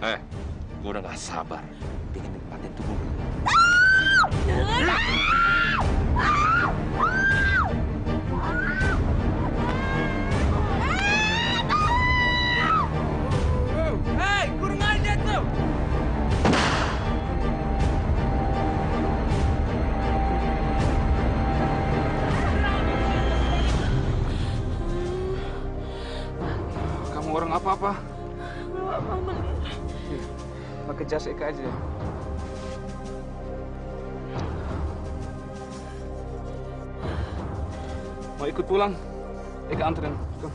Gue udah gak sabar pengen nikmatin tubuh lu. Hei, kurang aja tuh! Kamu orang apa-apa? Nggak apa-apa, Menir. Pakai jas Eka aja. Mau ikut pulang? Eka anterin. Tuh.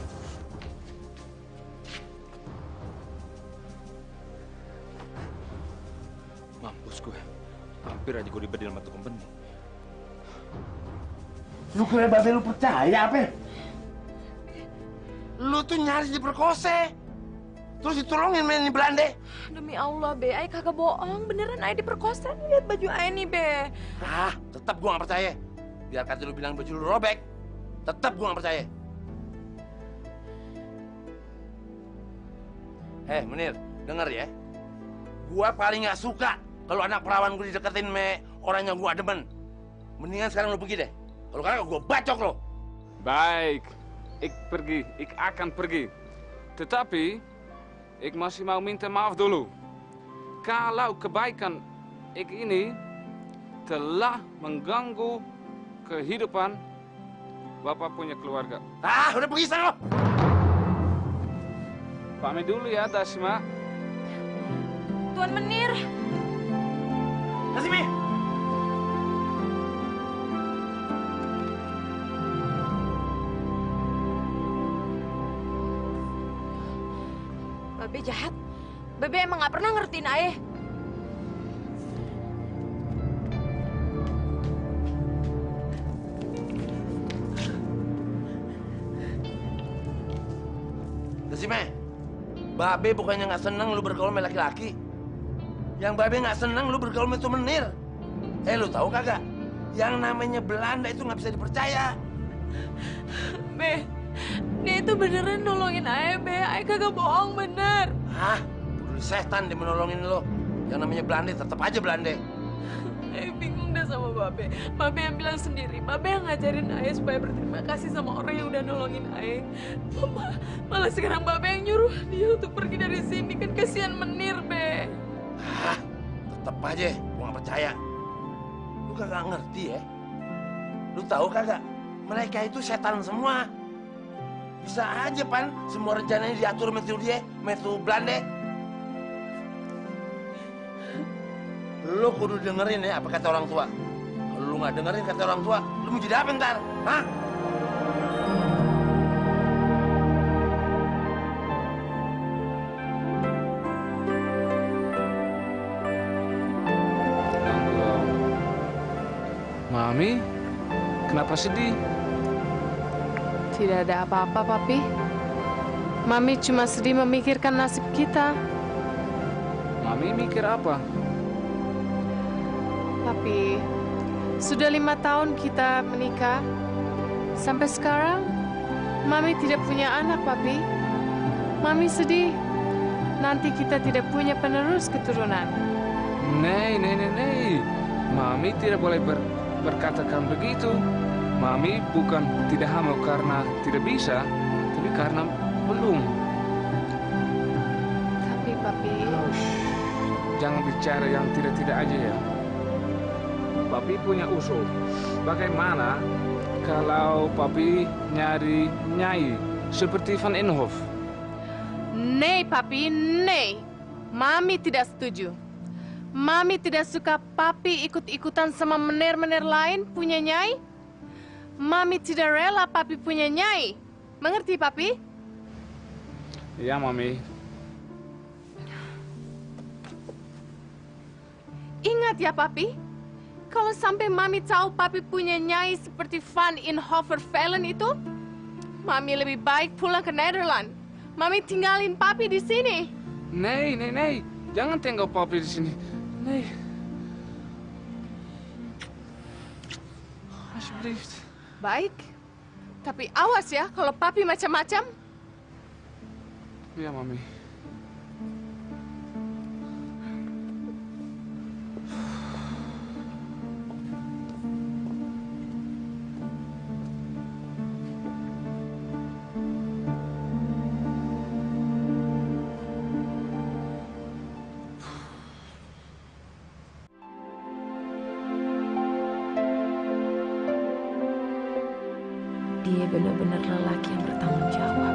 Mampus gue. Hampir aja gue dibedil sama tukang benih. Lu kira babe lu percaya apa? Lu tuh nyaris diperkosa. Terus ditolongin main di Belanda. Demi Allah, Be. Ay kagak bohong. Beneran Ay diperkosa. Lihat baju Ay nih, Be. Tetap gua gak percaya. Biar kata lu bilang baju lu robek. Tetap gua gak percaya. Menir, denger ya. Gua paling gak suka kalau anak perawan gua dideketin sama orang yang gua demen. Mendingan sekarang lu pergi deh. Kalau kagak gua bacok lo. Baik, ik pergi, ik akan pergi. Tetapi, ik masih mau minta maaf dulu. Kalau kebaikan ik ini telah mengganggu kehidupan Bapak punya keluarga. Udah pergi sana lo. Pamit dulu ya, Dasma. Tuan Menir. Nasimi. Babe jahat. Babe emang gak pernah ngertiin Ayah. Nasimi. Babe bukannya gak seneng lu bergaul sama laki-laki. Yang Babe gak seneng lu bergaul sama itu Menir. Lu tahu kagak? Yang namanya Belanda itu gak bisa dipercaya. Be, dia itu beneran nolongin Ayah, Be. Ayah kagak bohong, bener. Udah setan dia menolongin lo. Yang namanya Belanda tetap aja Belanda. Ayah bingung dah sama Babe. Babe yang bilang sendiri. Babe yang ngajarin Ayah supaya berterima kasih sama orang yang udah nolongin Ayah. Malah sekarang Babe yang nyuruh dia untuk pergi dari sini. Kan kasihan Menir, Be. Tetap aja gua gak percaya. Lu kagak ngerti ya? Lu tahu kagak? Mereka itu setan semua. Bisa aja Pan, semua rencananya diatur sama dia, sama Belanda. Lu kudu dengerin ya apa kata orang tua. Kalau lu nggak dengerin kata orang tua, lu mau jadi apa ntar? Mami, kenapa sedih? Tidak ada apa-apa, Papi. Mami cuma sedih memikirkan nasib kita. Mami mikir apa? Papi, sudah 5 tahun kita menikah. Sampai sekarang, Mami tidak punya anak, Papi. Mami sedih. Nanti kita tidak punya penerus keturunan. Nei. Mami tidak boleh berkatakan begitu. Mami bukan tidak hamil karena tidak bisa, tapi karena belum. Tapi, Papi... Jangan bicara yang tidak-tidak aja ya. Papi punya usul. Bagaimana kalau Papi nyari nyai seperti Van Inhofe? Nei, Papi, nei. Mami tidak setuju. Mami tidak suka Papi ikut-ikutan sama menir-menir lain punya nyai. Mami tidak rela Papi punya nyai. Mengerti, Papi? Iya, Mami. Ingat ya, Papi. Kalau sampai Mami tahu Papi punya nyai seperti Van Inhofe Velen itu, Mami lebih baik pulang ke Nederland. Mami tinggalin Papi di sini. Nei. Jangan tinggal Papi di sini. Nei. Alsjeblieft. Baik. Tapi awas ya kalau Papi macam-macam. Iya, Mami. benar-benar lelaki yang bertanggung jawab.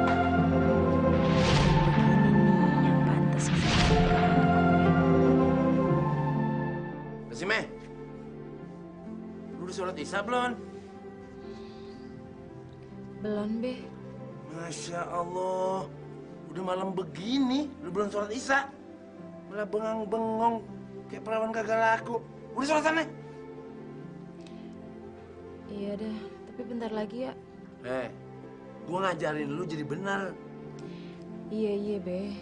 Begini nih yang pantas kita. Kasime, lu udah sholat isya belum? Belum, Be. Masya Allah, udah malam begini, lu belum sholat isya. Malah bengang-bengong, kayak perawan kagak laku. Udah sholat sana? Iya deh, tapi bentar lagi ya. Gua ngajarin lu jadi benar. Iya, Be.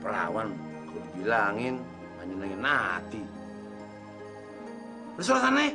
Perawan, gua bilangin, hanya nangin hati. Udah sholat sana?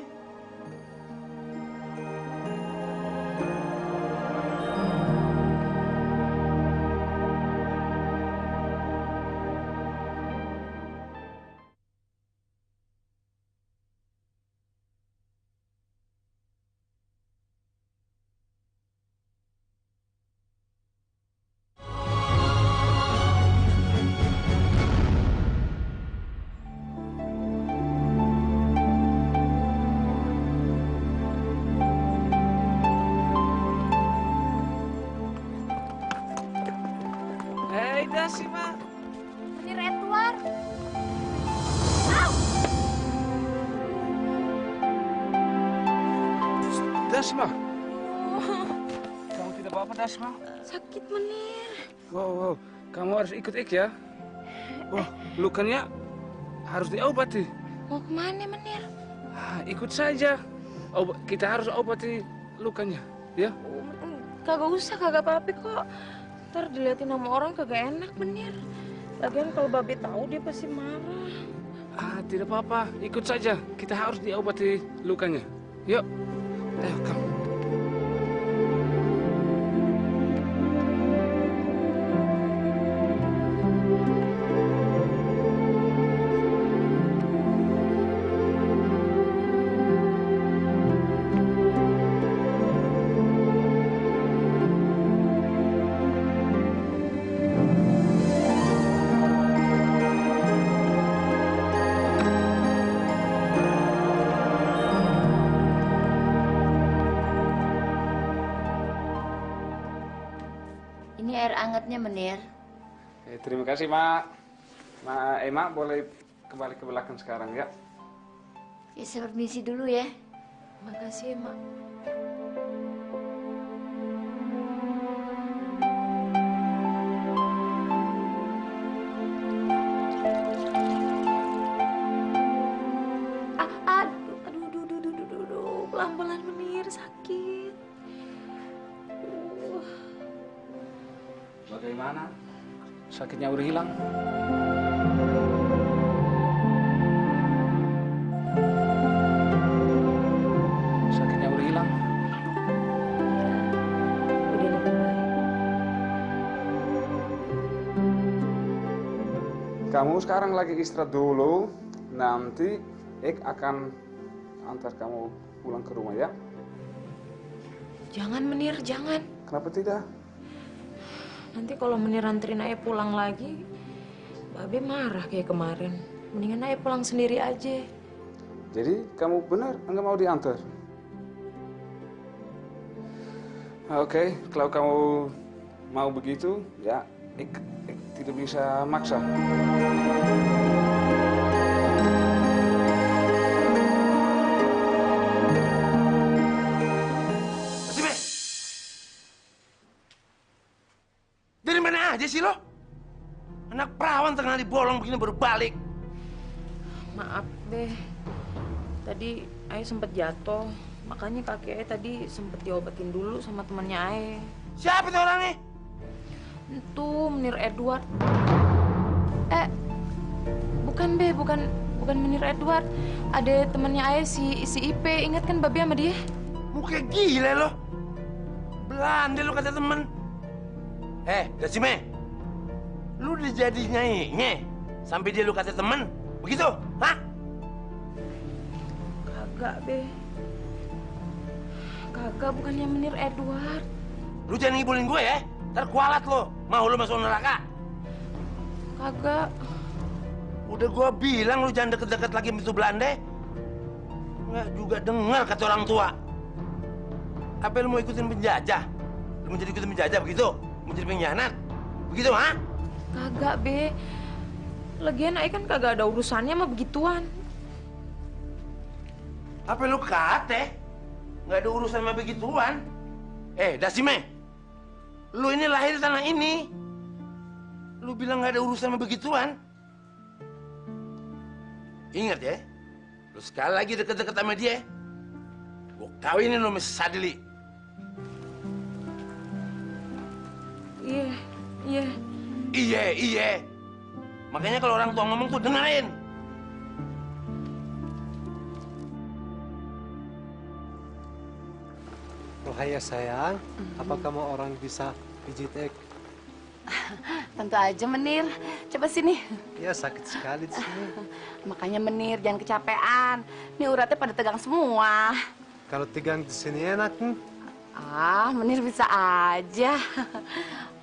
Hei, Dasima. Menir Edward. Dasima. Kamu tidak apa-apa, Dasima? Sakit, Menir. Wow. Kamu harus ikut Ik ya. Wah, lukanya harus diobati. Mau kemana, Menir? Ikut saja. Kita harus obati lukanya, ya? Kagak usah, kagak apa-apa kok. Ntar diliatin sama orang kagak enak, Menir. Lagian kalau Babe tahu dia pasti marah. Tidak apa-apa. Ikut saja. Kita harus diobati lukanya. Yuk. Ayo, kamu. Ini air hangatnya, Menir. Terima kasih, Mak. Mak boleh kembali ke belakang sekarang, ya? Ya, saya permisi dulu ya. Makasih, Mak. Aduh. Pelan-pelan, Menir. Sakit. Bagaimana? Sakitnya udah hilang? Sakitnya udah hilang? Udah lebih baik. Kamu sekarang lagi istirahat dulu. Nanti Ik akan antar kamu pulang ke rumah, ya? Jangan, Menir, jangan. Kenapa tidak? Nanti kalau Menir anterin Ayah pulang lagi, Babe marah kayak kemarin. Mendingan Ayah pulang sendiri aja. Jadi kamu benar nggak mau diantar? Oke, kalau kamu mau begitu, ya Ik tidak bisa maksa. Dari mana aja sih lo? Anak perawan tengah bolong begini baru balik. Maaf deh, tadi Ayah sempet jatuh. Makanya kaki Ayah tadi sempet diobatin dulu sama temannya Ayah. Siapa tuh orangnya? Itu Menir Edward. Bukan Be, bukan Menir Edward. Ada temannya Ayah si Ipe. Ingat kan Babe sama dia? Muka gila lo. Belanda lo kata temen. Dasime, lu udah jadi nyanyi sampai dia lu kata temen, begitu? Hah? Kagak, Be. Kagak, bukannya Menir Edward. Lu jangan ngibulin gue ya, ntar kualat lo. Mau lu masuk neraka? Kagak. Udah gue bilang lu jangan deket-deket lagi sama itu Belanda. Nggak juga dengar kata orang tua. Apa lu mau ikutin penjajah? Lu mau jadi ikutin penjajah begitu? Mau jadi pengkhianat? Begitu, ha? Kagak, Be. Lagian Ai kan kagak ada urusannya sama begituan. Apa lu kate? Nggak ada urusan sama begituan. Dasime, lu ini lahir di tanah ini. Lu bilang nggak ada urusan sama begituan. Ingat ya, lu sekali lagi deket-deket sama dia, gua kawinin lu sama si Sadili. Iya. Makanya kalau orang tua ngomong tuh dengerin. Rohaya sayang, apa kamu orang bisa pijit ek? Tentu aja Menir, coba sini. Ya sakit sekali di sini. Makanya Menir jangan kecapean. Nih uratnya pada tegang semua. Kalau tegang di sini enak nih. Menir bisa aja.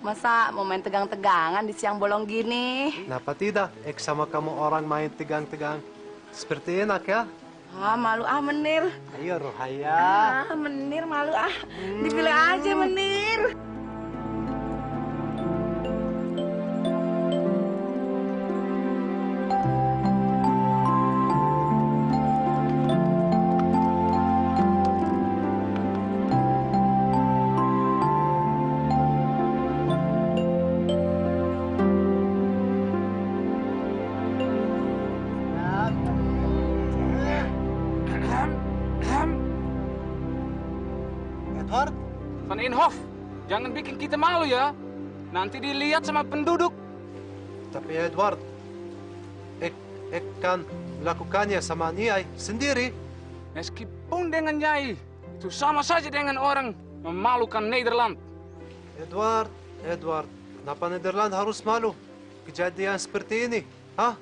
Masa mau main tegang-tegangan di siang bolong gini? Kenapa tidak? Ek sama kamu orang main tegang-tegang. Seperti enak ya? Malu Menir. Ayo Rohaya. Menir malu Dipilih aja Menir. Edward, Van Inhof, jangan bikin kita malu ya. Nanti dilihat sama penduduk. tapi Edward, ek kan melakukannya sama Niai sendiri. Meskipun dengan Nyai, itu sama saja dengan orang memalukan Nederland. Edward, kenapa Nederland harus malu kejadian seperti ini? Hah?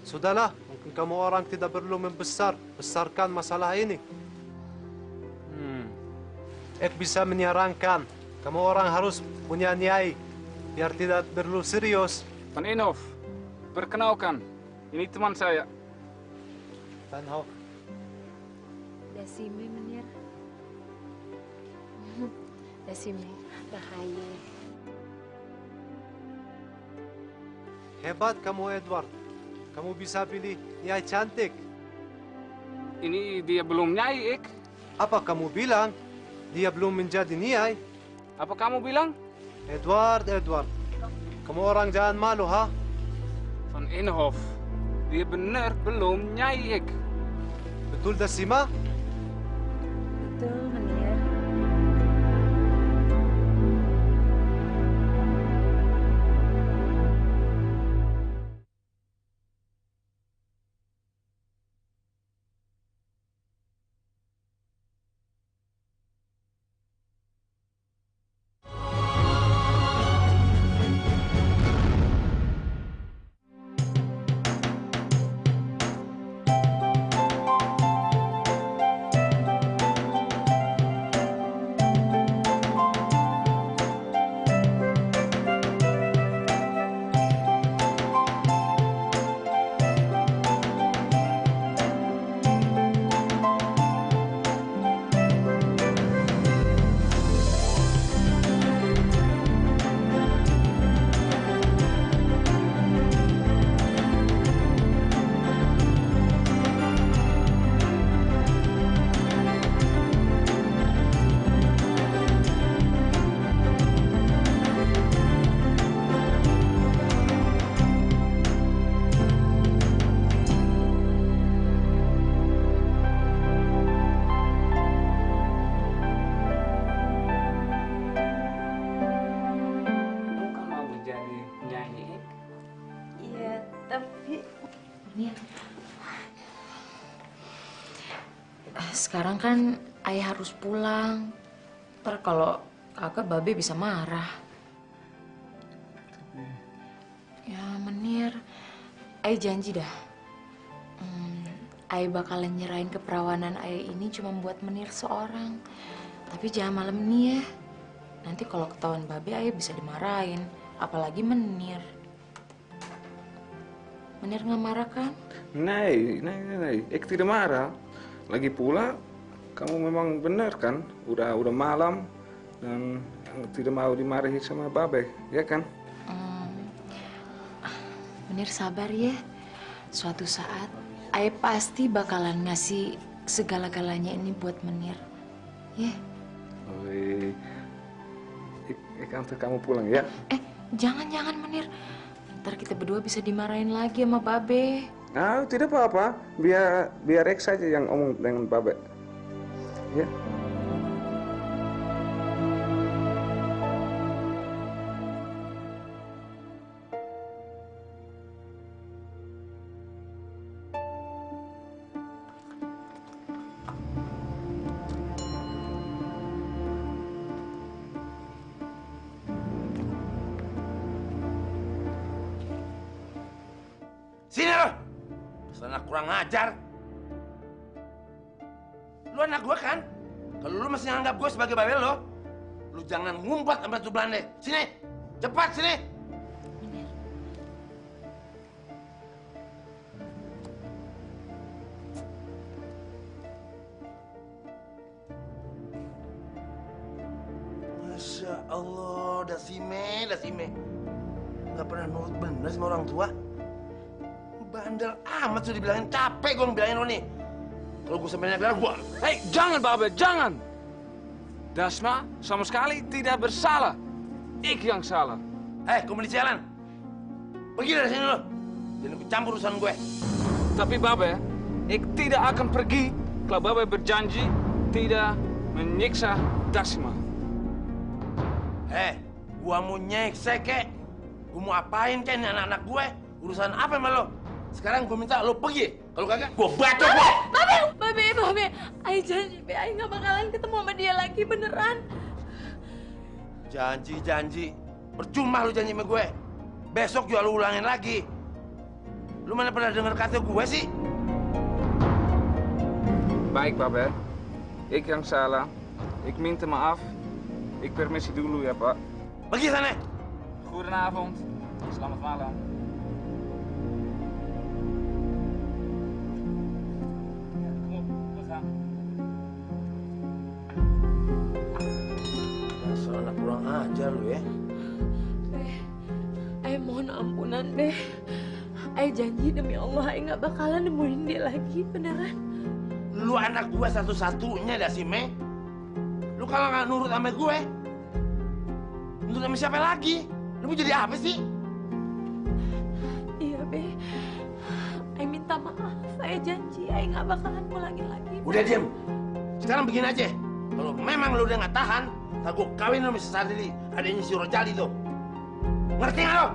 Sudahlah, mungkin kamu orang tidak perlu membesarkan masalah ini. Ek bisa menyarankan, kamu orang harus punya Nyai, biar tidak perlu serius. Van Inhof, perkenalkan, ini teman saya. Van Hof. Dasime, Menir. Dasime, Rahaye. Hebat kamu Edward, kamu bisa pilih Nyai cantik. Ini dia belum Nyai, Ek. Apa kamu bilang? Dia belum menjadi Nyai. Apa kamu bilang? Edward, kamu orang jangan malu, ha? Van Inhof, dia benar belum Nyai, Ek. Betul Dasima? Betul, Menir. Sekarang kan Ayah harus pulang. Ntar kalau kakak Babe bisa marah. Ya Menir, Ayah janji dah. Ayah bakalan nyerahin keperawanan Ayah ini cuma buat Menir seorang. Tapi jangan malam ini ya. Nanti kalau ketahuan Babe Ayah bisa dimarahin. Apalagi Menir. Menir nggak marah kan? Nee, ik tidak marah. Lagi pula, kamu memang benar kan? Udah malam dan tidak mau dimarahi sama Babe, ya kan? Menir sabar ya. Suatu saat, Ayah pasti bakalan ngasih segala-galanya ini buat Menir. Ya? Oi, ik antar kamu pulang ya? Jangan Menir. Ntar kita berdua bisa dimarahin lagi sama Babe. Ah, tidak apa-apa. Biar Rex saja yang ngomong dengan Babe. Ya? Sini lo! Anak kurang ngajar. Lu anak gua kan? Kalau lu masih nganggap gua sebagai babe lo, lu jangan ngumpet sama tuh Belanda. Sini! Cepat sini! Masya Allah, Dasime. Nggak pernah nurut bener sama orang tua. Bandel amat tuh dibilangin, capek gue ngebilangin lo nih. Kalau gue sampai bilang gue... Hei, jangan Babe, jangan! Dasma sama sekali tidak bersalah. Ik yang salah. Kamu di jalan. Pergi dari sini lo. Jangan ikut campur urusan gue. Tapi Babe, ik tidak akan pergi kalau Babe berjanji tidak menyiksa Dasma. Gua mau nyekse kek. Gua mau apain kek nih anak-anak gue. Urusan apa sama lo? Sekarang gue minta lo pergi. Kalau kagak, gue bacok lo. Babe. Ayah janji, Ayah nggak bakalan ketemu sama dia lagi, beneran. Janji. Percuma lu janji sama gue. Besok juga lu ulangin lagi. Lu mana pernah dengar kata gue sih? Baik, Babe. Ik yang salah. Ik minta maaf. Ik permisi dulu ya, Pak. Pergi sana. Goedenavond. Selamat malam. Dasar anak kurang ajar lu ya. Ayah mohon ampunan, Be. Ayah janji demi Allah, Ayah nggak bakalan nemuin dia lagi, beneran. Lu anak gue satu-satunya, Dasime. Lu kalau nggak nurut sama gue, nurut sama siapa lagi? Lu mau jadi apa sih? Iya, Be. Ayah minta maaf. Ayah janji, Ayah nggak bakalan ngulangin lagi. Udah diem. Sekarang begini aja. Kalau memang lu udah nggak tahan, tak gue kawin lu sama si Sadili, adanya si Rojali tuh. Ngerti nggak lo?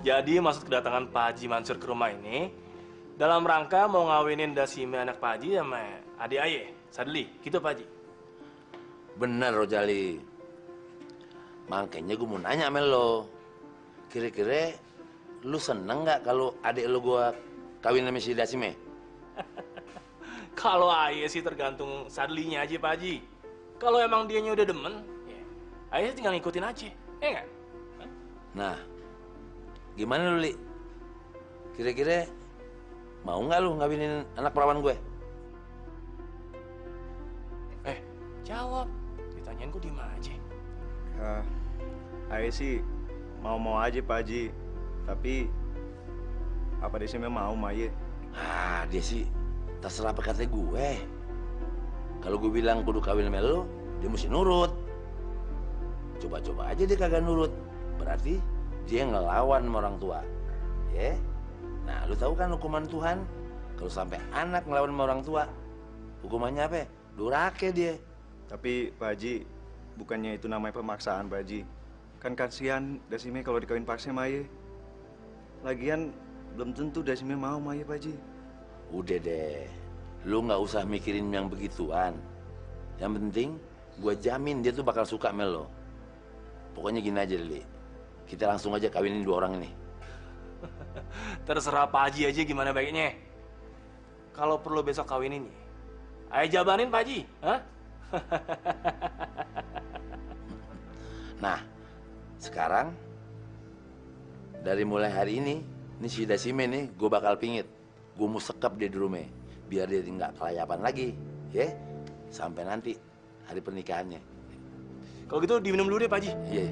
Jadi maksud kedatangan Pak Haji Mansur ke rumah ini dalam rangka mau ngawinin Dasime anak Pak Haji sama adik Aye, Sadli, gitu Pak Haji? Bener Rojali. Makanya gue mau nanya sama lo. Kira-kira lu seneng nggak kalau adik lo gue kawin sama si Dasime? Kalau Aye sih tergantung Sadlinya aja Pak Haji. Kalau emang dianya udah demen, ya Aye tinggal ngikutin aja, ya nggak? Nah, gimana lu, Li? Kira-kira mau nggak lu ngawinin anak perawan gue? Jawab. Ditanyain kok diem aja. Aye sih mau-mau aja Pak Haji. Tapi apa dia sih mau Aye? Dia sih terserah apa kata gue. Kalau gue bilang kudu kawin sama lu, dia mesti nurut. Coba-coba aja dia kagak nurut. Berarti dia ngelawan sama orang tua. Ya? Nah, lu tahu kan hukuman Tuhan? Kalau sampai anak ngelawan sama orang tua, hukumannya apa? Durhaka dia. Tapi Pak Haji, bukannya itu namanya pemaksaan Pak Haji. Kan kasihan Dasime kalau dikawin paksa sama Aye. Lagian belum tentu Dasime mau sama Aye Pak Haji. Udah deh, lu nggak usah mikirin yang begituan. Yang penting, gue jamin dia tuh bakal suka sama lo. Pokoknya gini aja, Li. Kita langsung aja kawinin dua orang ini. Terserah Pak Haji aja gimana baiknya. Kalau perlu besok kawinin ya, Aye jabanin Pak Haji, hah? Nah, sekarang dari mulai hari ini si Dasime nih gue bakal pingit. Gue mau sekap dia di rumah, biar dia nggak kelayapan lagi, ya? Sampai nanti hari pernikahannya. Kalau gitu diminum dulu deh, Pak Haji. Iya.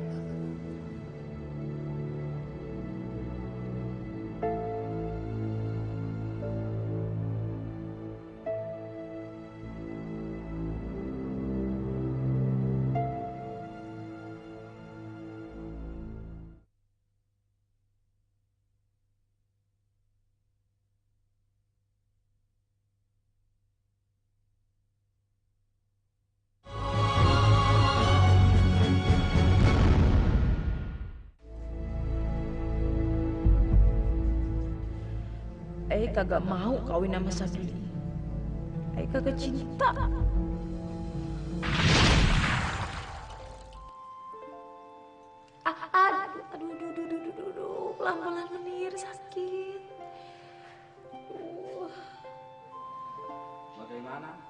Kagak mau kawin sama Sadli. Kagak cinta. Aduh, pelan-pelan Menir, sakit. Bagaimana?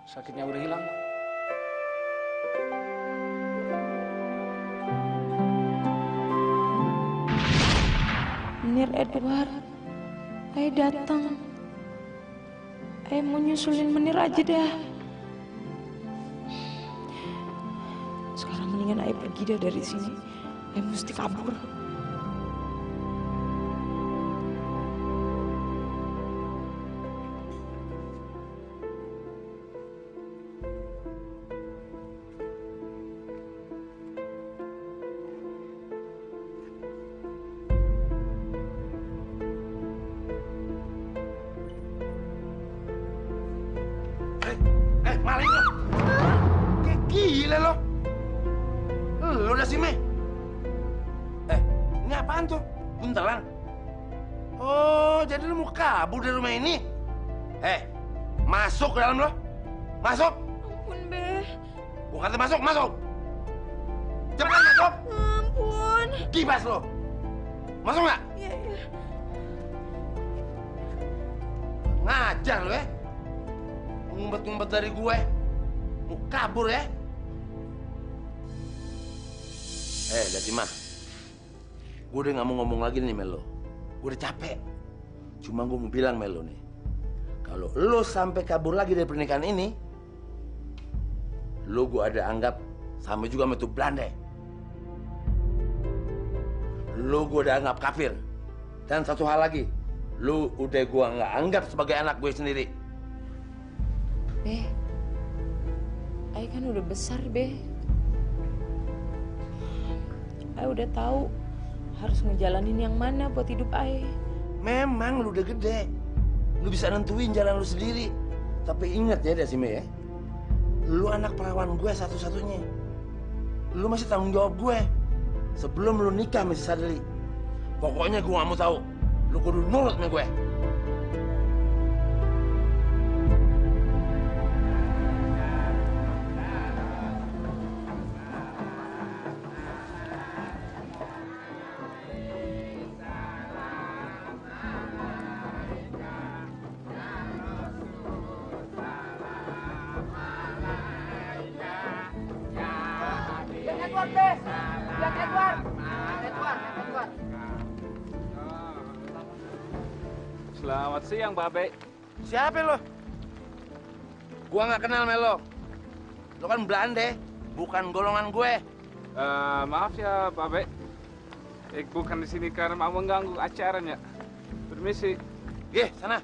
Sakitnya udah hilang? Menir Edward. Ayah datang. Ayah mau nyusulin Menir aja dah. Sekarang mendingan ayah pergi dah dari sini. Ayah mesti kabur. Maling lo. Kayak gila lo. Lo udah sih, Mei. Ini apaan tuh? Buntelan? Oh, jadi lo mau kabur dari rumah ini? Masuk ke dalam lo. Masuk. Ampun, Be. Gua kata masuk, masuk. Cepetan masuk. Ampun. Kibas lo. Masuk nggak? Iya. Ngajar lo ya. Ngumpet-ngumpet dari gue. Mau kabur ya? Dasimah. Gue udah nggak mau ngomong lagi nih Melo. Gue udah capek. Cuma gue mau bilang Melo nih. Kalau lo sampai kabur lagi dari pernikahan ini, lo gue ada anggap sama juga sama itu Belanda. Lo gue udah anggap kafir. Dan satu hal lagi, lo udah gue nggak anggap sebagai anak gue sendiri. Be, Ayah kan udah besar, Be. Ayah udah tahu harus ngejalanin yang mana buat hidup Ayah. Memang lu udah gede. Lu bisa nentuin jalan lu sendiri. Tapi ingat ya, Dasime ya. Lu anak perawan gue satu-satunya. Lu masih tanggung jawab gue. Sebelum lu nikah sama si Sadli. Pokoknya gue gak mau tahu. Lu kudu nurut sama gue. Selamat siang, Babe. Siapa lo? Gua nggak kenal Melo. Lo kan Belanda, bukan golongan gue. Maaf ya, Babe. Bukan di sini karena mau mengganggu acaranya. Permisi. Sana.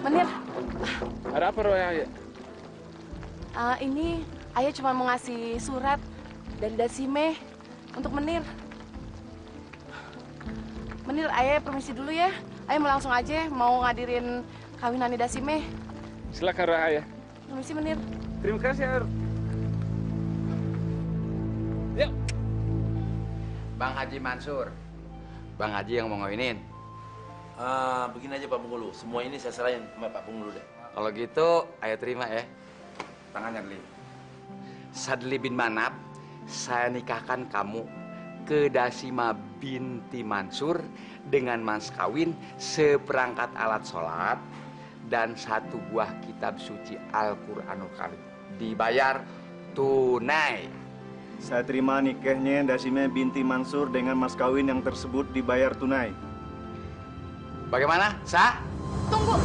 Menir. Ada apa, Roy? Ini Ayah cuma mau ngasih surat dari Dasime untuk Menir. Menir, Ayah permisi dulu ya. Ayah mau langsung aja mau ngadirin kawinannya Dasime. Silakan, Roy. Permisi, Menir. Terima kasih, Ar. Yuk. Bang Haji Mansur. Bang Haji yang mau ngawinin. Begini aja Pak Pengulu. Semua ini saya serahin sama Pak Pengulu deh. Kalau gitu, ayo terima ya. Tangannya beli. Sadli bin Manap, saya nikahkan kamu ke Dasima binti Mansur dengan mas kawin seperangkat alat sholat dan 1 buah kitab suci Al-Quranul Karim. Dibayar tunai. Saya terima nikahnya Dasima binti Mansur dengan mas kawin yang tersebut dibayar tunai. Bagaimana? Sah? Tunggu.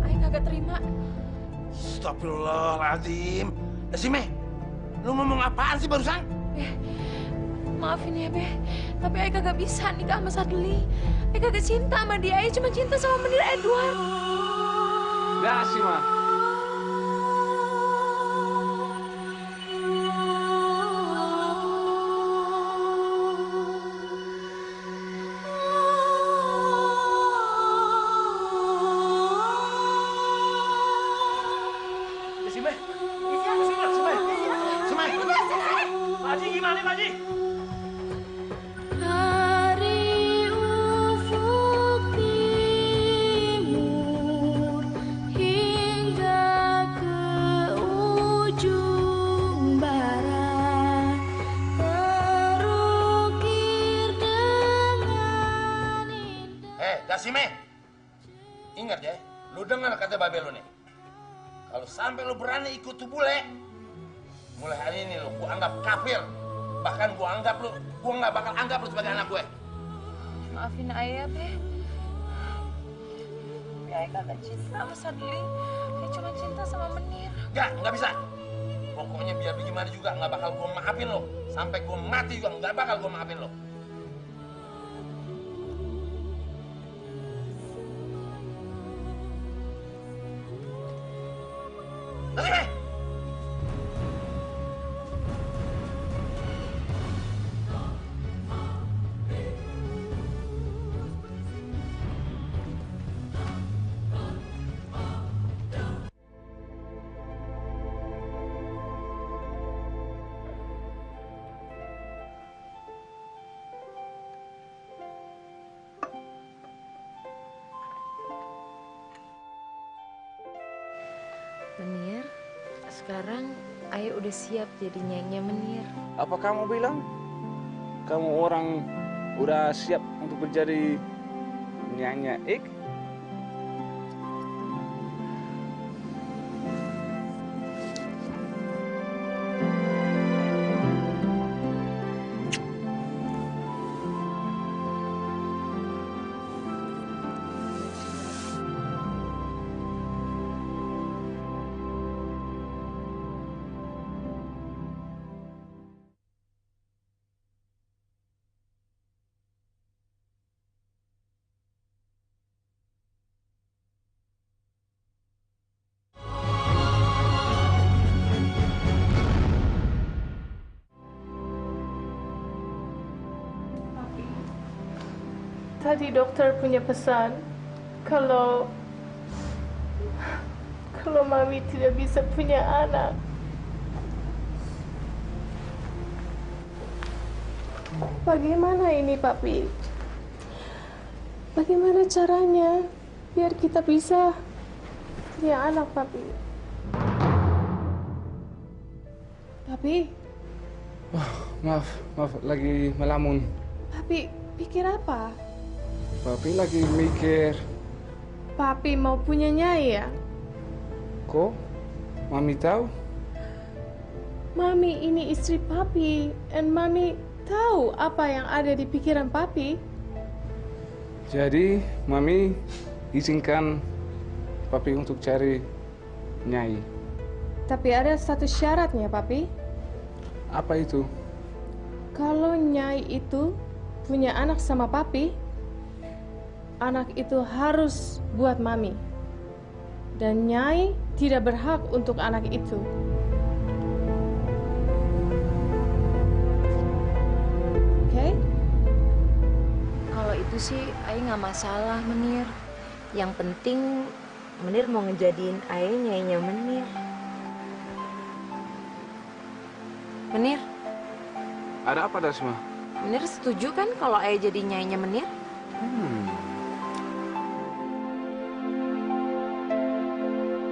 Ayah kagak terima. Astagfirullahaladzim. Dasime, lu ngomong apaan sih barusan? Maafin ya, Be. Tapi Ayah kagak bisa nikah sama Sadli. Ayah kagak cinta sama dia. Ayah cuma cinta sama Menir Edward. Dasima. Dasime. Pak Haji gimana, Pak Haji? Dari ufuk timur hingga ke ujung barat terukir dengan Dasime, ingat ya, lu dengar kata babe lu nih. Kalau sampai lu berani ikut tuh bule, mulai hari ini lu gua anggap kafir. Bahkan gua nggak bakal anggap lu sebagai anak gue. Maafin Ayah, Be. Tapi Ayah kagak cinta sama Sadli. Ayah cuma cinta sama Menir. Nggak bisa. Pokoknya biar bagaimana juga nggak bakal gua maafin lo. Sampai gua mati juga nggak bakal gua maafin lo. Dasime! Menir, sekarang Ayah udah siap jadi nyanyinya Menir. Apa kamu bilang? Kamu orang udah siap untuk menjadi nyanyi Ik? Tadi dokter punya pesan kalau Mami tidak bisa punya anak. Bagaimana ini, Papi? Bagaimana caranya biar kita bisa punya anak, Papi? Papi? Oh, maaf, lagi melamun. Papi, pikir apa? Papi lagi mikir. Papi mau punya Nyai ya? Kok? Mami tahu? Mami ini istri Papi, dan Mami tahu apa yang ada di pikiran Papi. Jadi, Mami izinkan Papi untuk cari Nyai. Tapi ada satu syaratnya, Papi. Apa itu? Kalau Nyai itu punya anak sama Papi, anak itu harus buat Mami. Dan Nyai tidak berhak untuk anak itu. Oke? Kalau itu sih Ayah nggak masalah, Menir. Yang penting Menir mau ngejadiin Ayah nyanyinya Menir. Menir? Ada apa, Dasma? Menir setuju kan kalau ayah jadi nyainya Menir?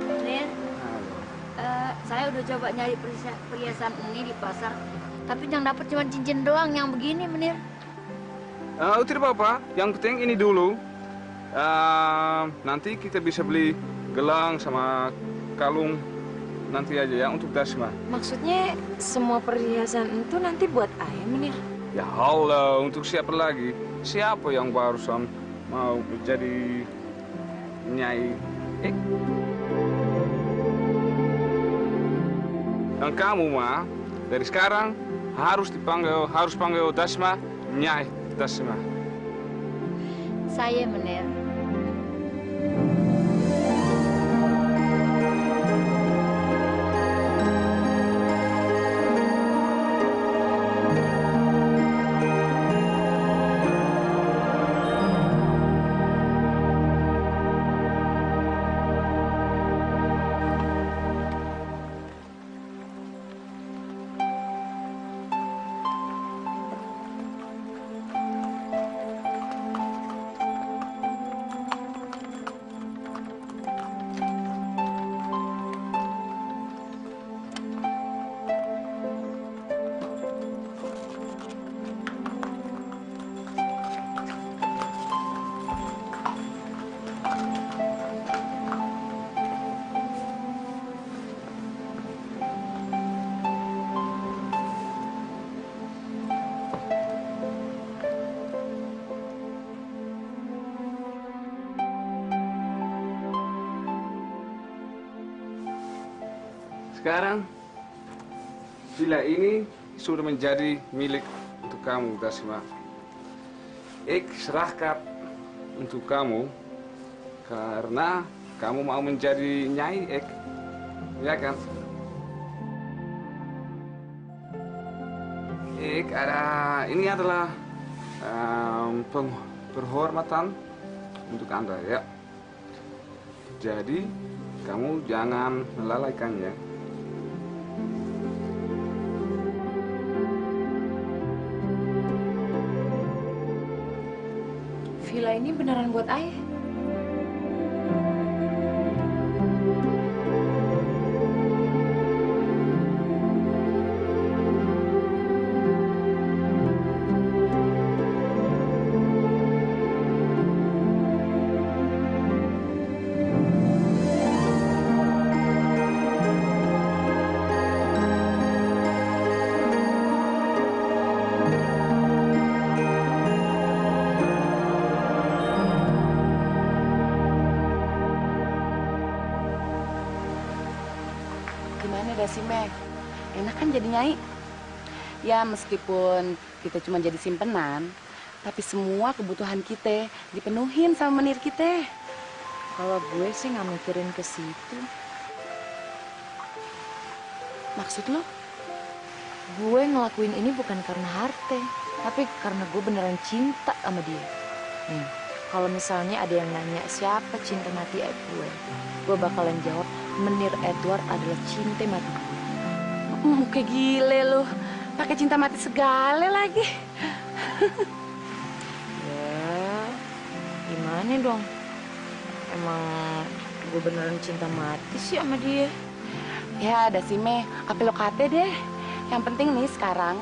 Menir, saya udah coba nyari perhiasan ini di pasar, tapi yang dapat cuma cincin doang yang begini, Menir. Tidak apa-apa, yang penting ini dulu. Nanti kita bisa beli gelang sama kalung nanti aja ya untuk Dasma. Maksudnya semua perhiasan itu nanti buat ayah Menir? Ya Allah, untuk siapa lagi? Siapa yang barusan mau menjadi nyai? Dan kamu mah dari sekarang harus panggil Dasma nyai Dasma. Saya Menir. Sekarang, villa ini sudah menjadi milik untuk kamu, Dasma. Ik serahkan untuk kamu karena kamu mau menjadi nyai, ya kan? Ini adalah penghormatan untuk Anda, ya. Jadi, kamu jangan melalaikannya. Villa ini beneran buat ayah? Dasime, enak kan jadi nyai? Ya meskipun kita cuma jadi simpenan, tapi semua kebutuhan kita dipenuhin sama menir kita. Kalau gue sih nggak mikirin ke situ. Maksud lo? Gue ngelakuin ini bukan karena harta, tapi karena gue beneran cinta sama dia. Nih, kalau misalnya ada yang nanya siapa cinta mati gue bakalan jawab Menir Edward adalah cinta mati gue. Kayak gile lo, pakai cinta mati segala lagi. Ya, gimana dong? Emang gue beneran cinta mati sih sama dia. Ya, Dasime, apa lo kate deh. Yang penting nih sekarang,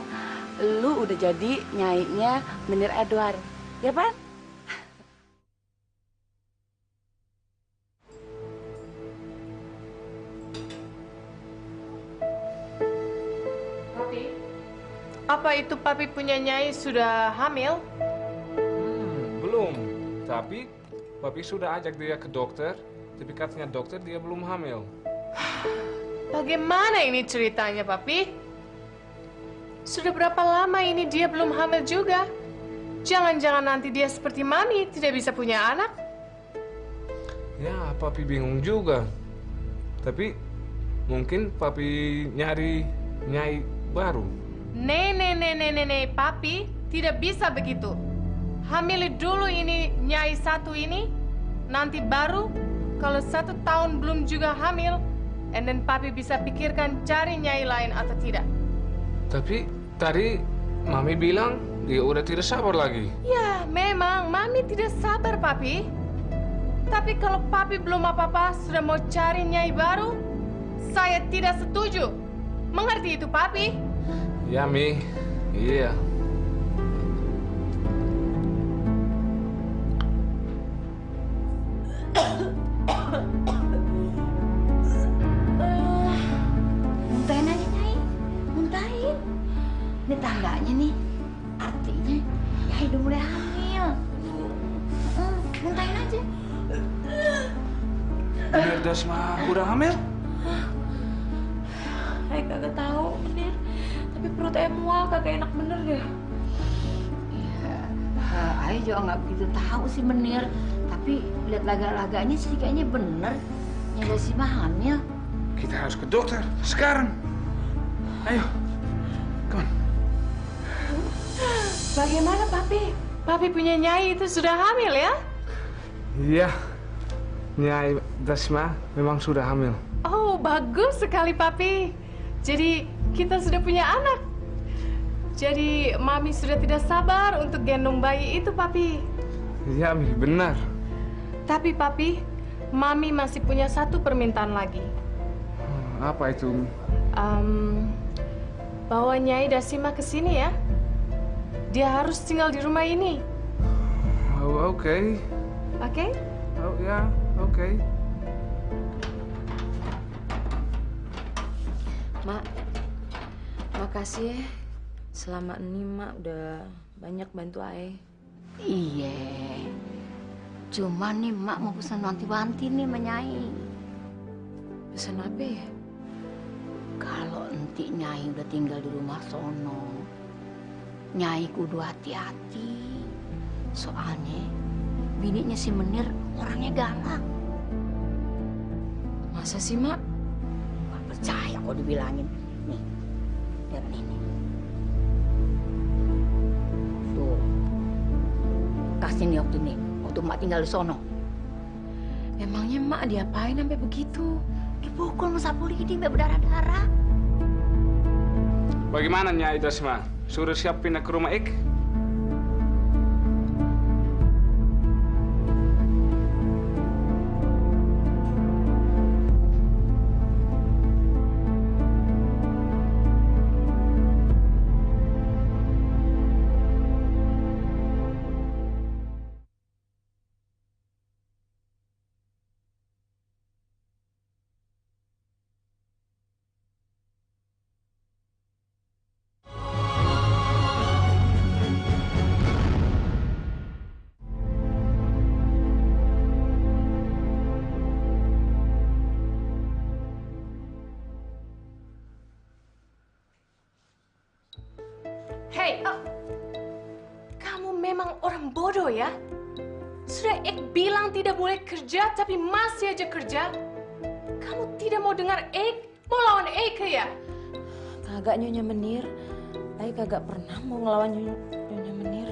lu udah jadi nyainya Menir Edward, ya Pan? Apa itu papi punya nyai sudah hamil? Belum, tapi papi sudah ajak dia ke dokter, tapi katanya dokter dia belum hamil. Bagaimana ini ceritanya, papi? Sudah berapa lama ini dia belum hamil juga? Jangan-jangan nanti dia seperti Mami, tidak bisa punya anak? Ya, papi bingung juga. Tapi mungkin papi nyari nyai baru. Nih, papi tidak bisa begitu. Hamili dulu ini nyai satu ini, nanti baru kalau 1 tahun belum juga hamil, and then papi bisa pikirkan cari nyai lain atau tidak. Tapi tadi Mami bilang dia udah tidak sabar lagi. Ya, memang Mami tidak sabar, Papi. Tapi kalau Papi belum apa-apa sudah mau cari nyai baru, saya tidak setuju. Mengerti itu, Papi? Ya, Mi. Iya. Muntahin aja, Nyai. Muntahin. Ini tandanya nih. Artinya Nyai udah mulai hamil. Muntahin aja. Bener Dasma udah hamil? Ayah kagak tahu, Menir. Tapi perut ayah mual, kagak enak bener deh. Iya, Ayah juga nggak begitu tahu sih Menir. Tapi lihat laga-laganya sih kayaknya bener. Nyai Dasima hamil. Kita harus ke dokter sekarang. Ayo, come on. Bagaimana, Papi? Papi punya nyai itu sudah hamil ya? Iya, Nyai Dasma memang sudah hamil. Oh, bagus sekali, Papi. Jadi kita sudah punya anak. Jadi Mami sudah tidak sabar untuk gendong bayi itu, Papi. Iya, Mi, benar. Tapi, Papi, Mami masih punya satu permintaan lagi. Apa itu? Bawa Nyai Dasima ke sini ya. Dia harus tinggal di rumah ini. Oh, oke. Oke? Oh, ya, oke. Mak, makasih ya. Selama ini Mak udah banyak bantu Ayah. Iya. Cuma nih Mak mau pesan wanti-wanti nih sama Nyai. Pesan apa ya? Kalau nanti Nyai udah tinggal di rumah sono, Nyai kudu hati-hati. Soalnya bininya si Menir orangnya galak. Masa sih, Mak? Gak percaya kok dibilangin. Nih, lihat ini. Tuh, kasih nih waktu nih, waktu Mak tinggal di sono. Emangnya Mak diapain sampai begitu? Dipukul sama sapu lidi sampai berdarah-darah. Bagaimana Nyai Dasma? Suruh siap pindah ke rumah Ik? Hei, kamu memang orang bodoh ya? Sudah Ik bilang tidak boleh kerja, tapi masih aja kerja. Kamu tidak mau dengar Ik? Mau lawan Ik ya? Kagak, Nyonya Menir. Ayah kagak pernah mau ngelawan Nyonya Menir.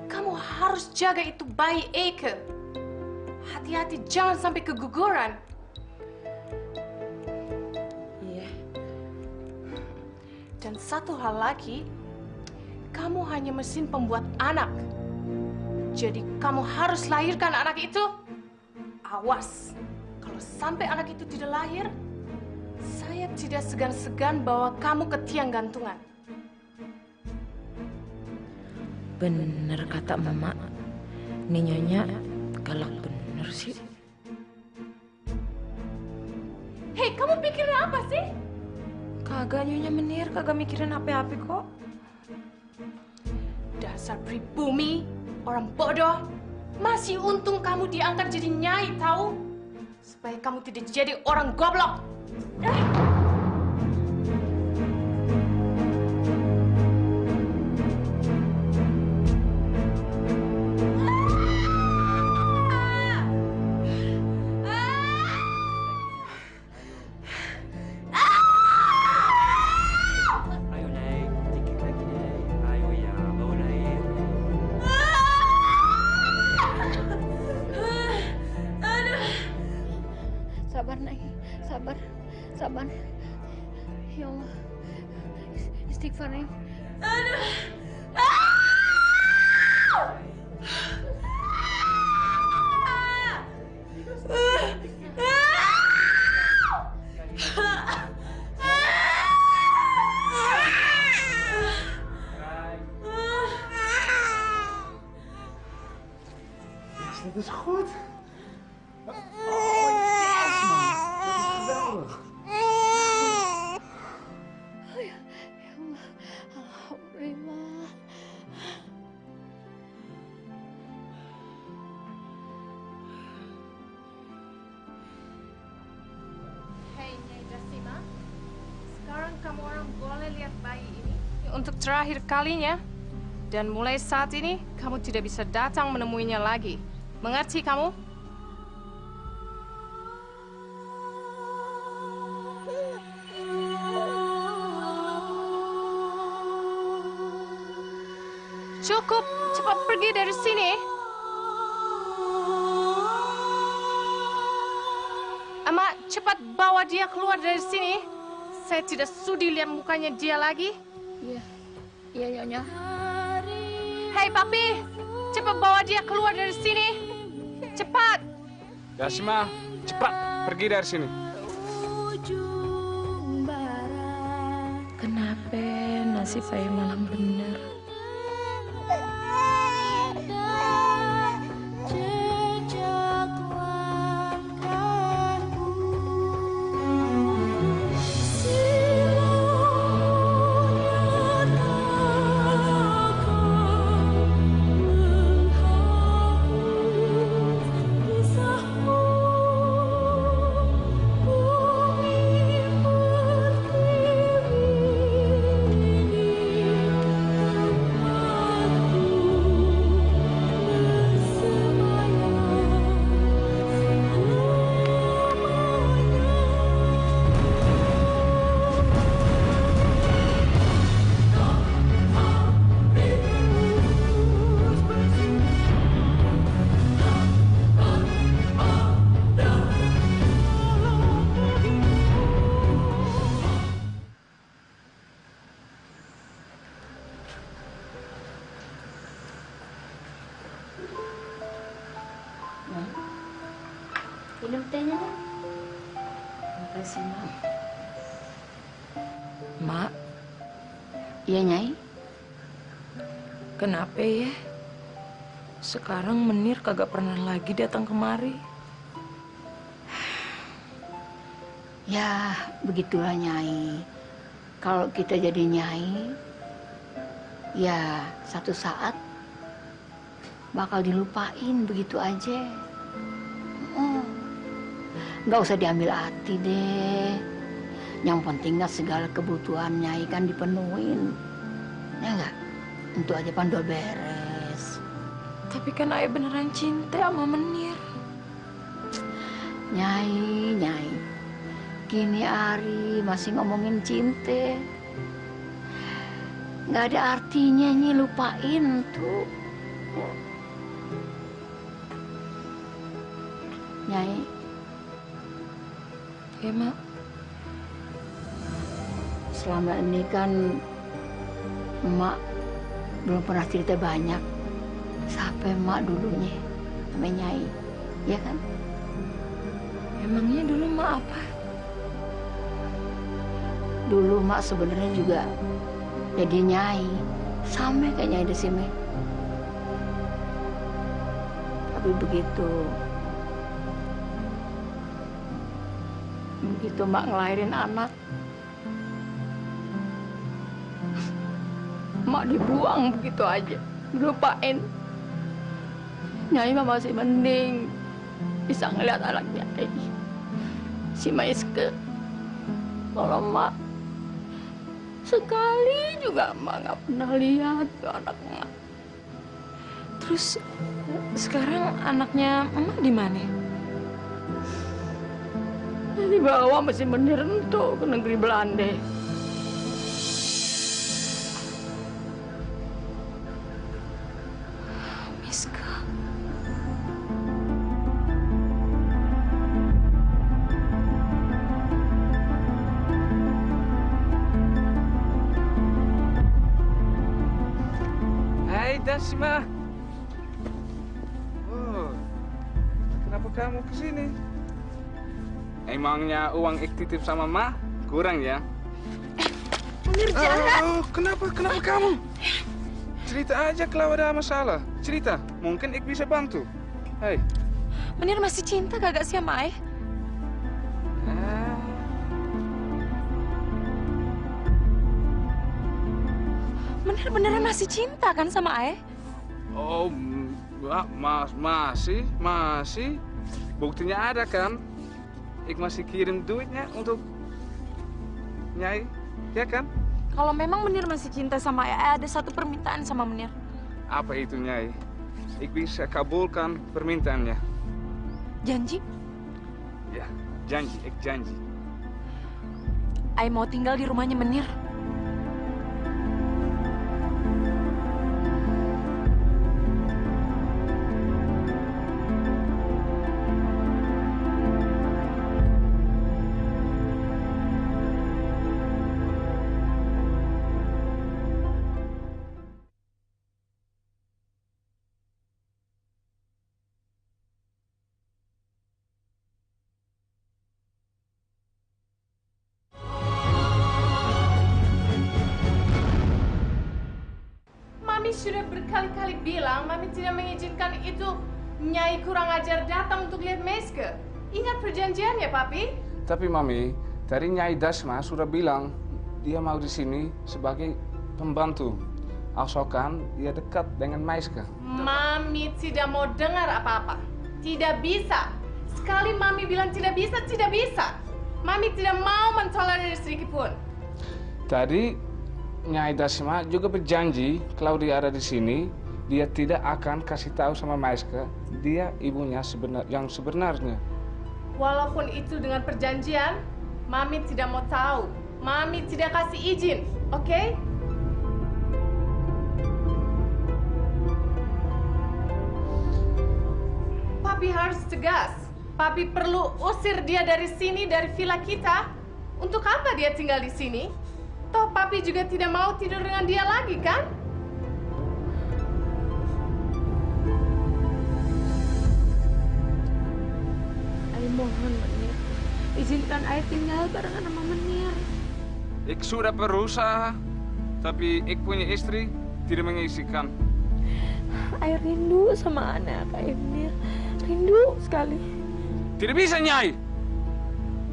Kamu harus jaga itu bayi Eke. Hati-hati, jangan sampai keguguran. Iya. Dan satu hal lagi, kamu hanya mesin pembuat anak. Jadi kamu harus lahirkan anak itu. Awas, kalau sampai anak itu tidak lahir, saya tidak segan-segan bawa kamu ke tiang gantungan. Bener kata Mama. Nih Nyonya galak bener sih. Hei, kamu pikirin apa sih? Kagak, Nyonya Menir, kagak mikirin apa-apa kok. Dasar pribumi, orang bodoh. Masih untung kamu diangkat jadi nyai, tahu? Supaya kamu tidak jadi orang goblok. Ayo naik, dikit lagi naik. Ayo ya, bawa naik. Sabar, Nay. Sabar. Sabar. Ya Allah. Istighfar, Nay. Aduh. kamu orang boleh lihat bayi ini untuk terakhir kalinya. Dan mulai saat ini, kamu tidak bisa datang menemuinya lagi. Mengerti kamu? Cukup, cepat pergi dari sini. Ama, cepat bawa dia keluar dari sini. Saya tidak sudi lihat mukanya dia lagi. Iya, iya Nyonya. Hei Papi, cepat bawa dia keluar dari sini. Cepat. Dasima, cepat pergi dari sini. Kenapa nasib saya malam benar? Minum tehnya dong. Makasih, Mak. Mak, Iya, Nyai. kenapa ya? Sekarang Menir kagak pernah lagi datang kemari. Ya, begitulah Nyai. Kalau kita jadi Nyai, ya satu saat bakal dilupain begitu aja. Nggak usah diambil hati deh. Yang penting kan segala kebutuhan Nyai kan dipenuhin. Ya enggak? Itu aja pan udah beres. Tapi kan Ayah beneran cinta sama Menir. Nyai. Kini hari masih ngomongin cinta. Nggak ada artinya Nyi lupain tuh. Nyai. Ya, Mak. Selama ini kan Emak belum pernah cerita banyak sampai Emak dulunya sama Nyai, ya kan? Emangnya dulu Mak apa? Dulu Mak sebenarnya juga jadi Nyai, sama kayak Nyai Desime. Tapi begitu Mak ngelahirin anak, Mak dibuang begitu aja, dilupain. Nyai mah masih mending bisa ngeliat anaknya si Maiske. Kalau Mak sekali juga Mak nggak pernah lihat tuh anak Mak. Terus sekarang anaknya Emak di mana? Dibawa masih Menir untuk ke negeri Belanda. Miska. Hai Dasima. Oh, kenapa kamu kesini? Emangnya uang ik titip sama Ma kurang ya? Menir jangan. Oh, kenapa kamu? Cerita aja kalau ada masalah. Cerita, mungkin ik bisa bantu. Hai. Menir masih cinta kagak sih sama Ayah? Menir beneran masih cinta kan sama Ayah? Oh, masih. Buktinya ada kan? Ik masih kirim duitnya untuk Nyai. Ya kan? Kalau memang Menir masih cinta sama Ayah, ada satu permintaan sama Menir. Apa itu, Nyai? Ik bisa kabulkan permintaannya. Janji? Ya, janji, ik janji. Ayah mau tinggal di rumahnya Menir. Mami sudah berkali-kali bilang, Mami tidak mengizinkan itu Nyai kurang ajar datang untuk lihat Meiske. Ingat perjanjian ya, Papi? Tapi Mami, tadi Nyai Dasma sudah bilang dia mau di sini sebagai pembantu. Asalkan dia dekat dengan Meiske. Mami tidak mau dengar apa-apa. Tidak bisa. Sekali Mami bilang tidak bisa, tidak bisa. Mami tidak mau mentolerir sedikit pun. Tadi Nyai Dasma juga berjanji kalau dia ada di sini, dia tidak akan kasih tahu sama Meiske dia ibunya yang sebenarnya. Walaupun itu dengan perjanjian, Mami tidak mau tahu. Mami tidak kasih izin, oke? Papi harus tegas. Papi perlu usir dia dari sini, dari villa kita. Untuk apa dia tinggal di sini? Toh Papi juga tidak mau tidur dengan dia lagi, kan? Ayah mohon Menir, izinkan Ayah tinggal barengan sama Menir. Ik sudah berusaha, tapi ik punya istri tidak mengizinkan. Ayah rindu sama anak Ayah Menir, rindu sekali. Tidak bisa, Nyai.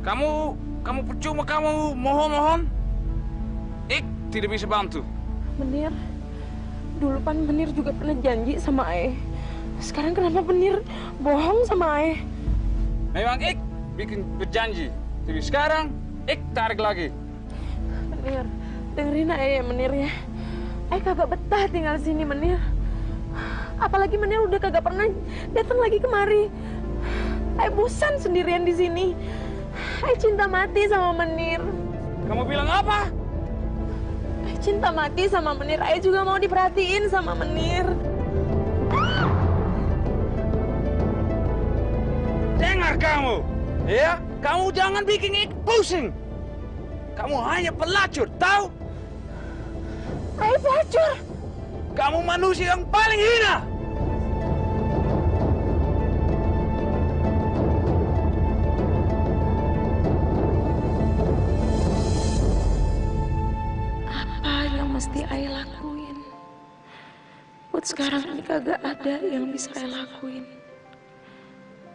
Kamu percuma kamu mohon-mohon. Ik tidak bisa bantu. Menir, dulu kan Menir juga pernah janji sama Ayah. Sekarang kenapa Menir bohong sama Ayah? Memang ik bikin berjanji, tapi sekarang ik tarik lagi. Menir, dengerin Ayah ya Menir ya. Ayah kagak betah tinggal sini Menir. Apalagi Menir udah kagak pernah datang lagi kemari. Ayah bosan sendirian di sini. Ayah cinta mati sama Menir. Kamu bilang apa? Ayah cinta mati sama Menir. Ayah juga mau diperhatiin sama Menir. Dengar kamu, ya? Kamu jangan bikin ik pusing. Kamu hanya pelacur, tahu? Ayah pelacur. Kamu manusia yang paling hina. Apa yang mesti Ayah lakuin? Buat sekarang ini kagak ada yang bisa Ayah lakuin.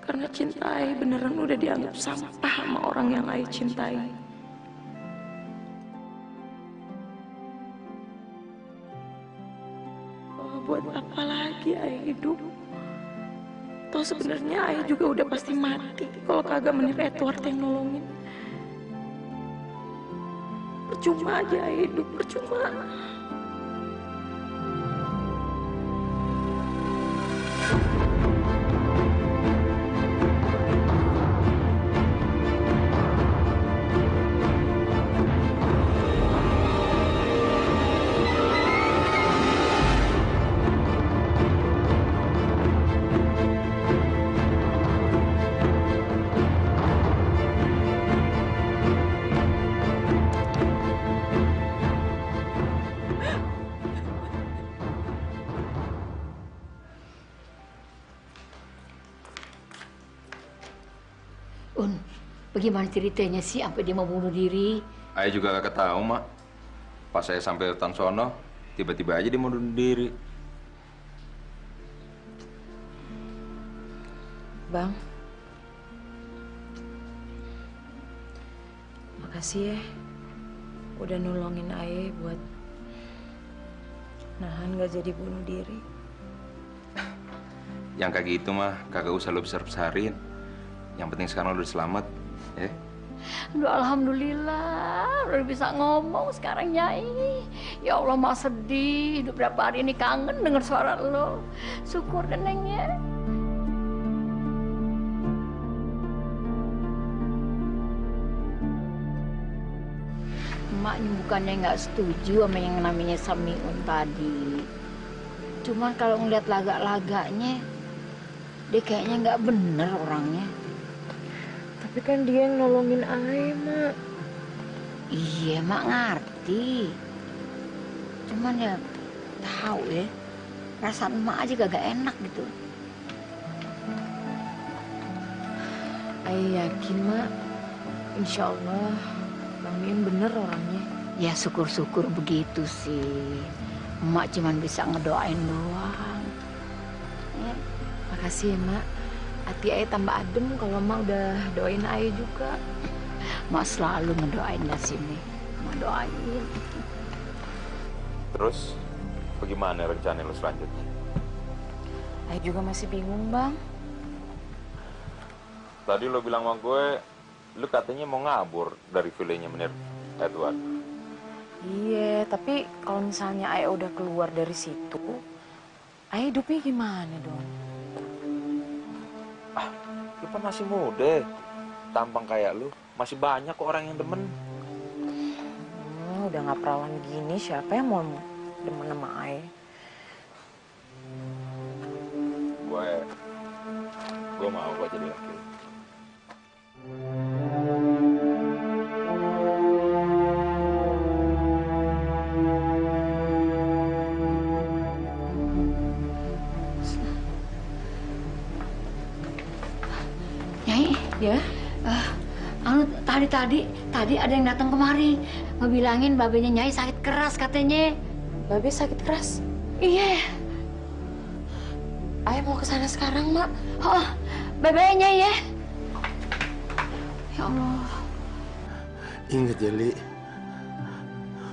Karena cinta Ayah beneran udah dianggap sampah sama orang yang Ayah cintai. Oh, buat apa lagi Ayah hidup? Toh sebenarnya Ayah juga udah pasti mati kalau kagak Menir Edward yang nolongin. Percuma aja Ayah hidup, percuma. Bagaimana ceritanya sih sampai dia mau bunuh diri? Ayah juga gak tahu, Mak. Pas saya sampai hutan sono, tiba-tiba aja dia mau bunuh diri. Bang, makasih ya udah nolongin Ayah buat nahan gak jadi bunuh diri. Yang kayak gitu mah kagak usah lo besar-besarin. Yang penting sekarang lo udah selamat, ya. Aduh, alhamdulillah udah bisa ngomong sekarang Nyai. Ya Allah, mak sedih. Hidup berapa hari ini kangen denger suara lo. Syukur deh Neng ya. Emaknya bukannya nggak setuju sama yang namanya Samiun tadi. Cuman kalau ngeliat lagak-lagaknya, dia kayaknya nggak bener orangnya. Tapi kan dia yang nolongin Ai, Mak. Iya, Mak ngerti. Cuman ya tahu ya, perasaan Mak aja gak enak gitu. Ai yakin, Mak. Insya Allah, Bang Miun bener orangnya. Ya syukur-syukur begitu sih. Emak cuman bisa ngedoain doang. Ya. Makasih ya, Mak. Hati Ai tambah adem kalau Mak udah doain Ai juga. Mak selalu ngedoain sini. Mak doain. Terus, bagaimana rencana lo selanjutnya? Ai juga masih bingung, Bang. Tadi lo bilang sama gue, lo katanya mau ngabur dari villanya Menir Edward. Iya, tapi kalau misalnya Ai udah keluar dari situ, Ai hidupnya gimana dong? Lu kan masih muda, tampang kayak lu, masih banyak kok orang yang demen. Udah nggak perawan gini, siapa yang mau demen sama Ai? Gue mau gue jadi laki. Nyai, ya? Tadi ada yang datang kemari ngebilangin babenya Nyai sakit keras katanya. Babe sakit keras? Iya. Ai mau ke sana sekarang, Mak. Oh, babenya Nyai ya. Ya Allah. Ingat ya, Li.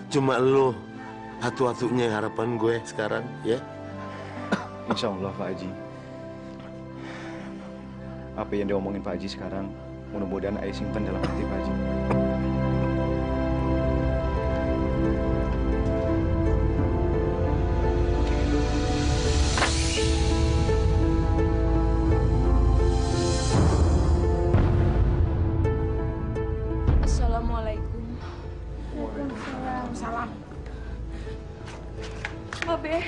Cuma lo satu-satunya harapan gue sekarang, ya. Insya Allah, Pak Haji. Apa yang diomongin Pak Haji sekarang, mudah-mudahan Ai simpan dalam hati Pak Haji. Assalamualaikum. Waalaikumsalam. Babe.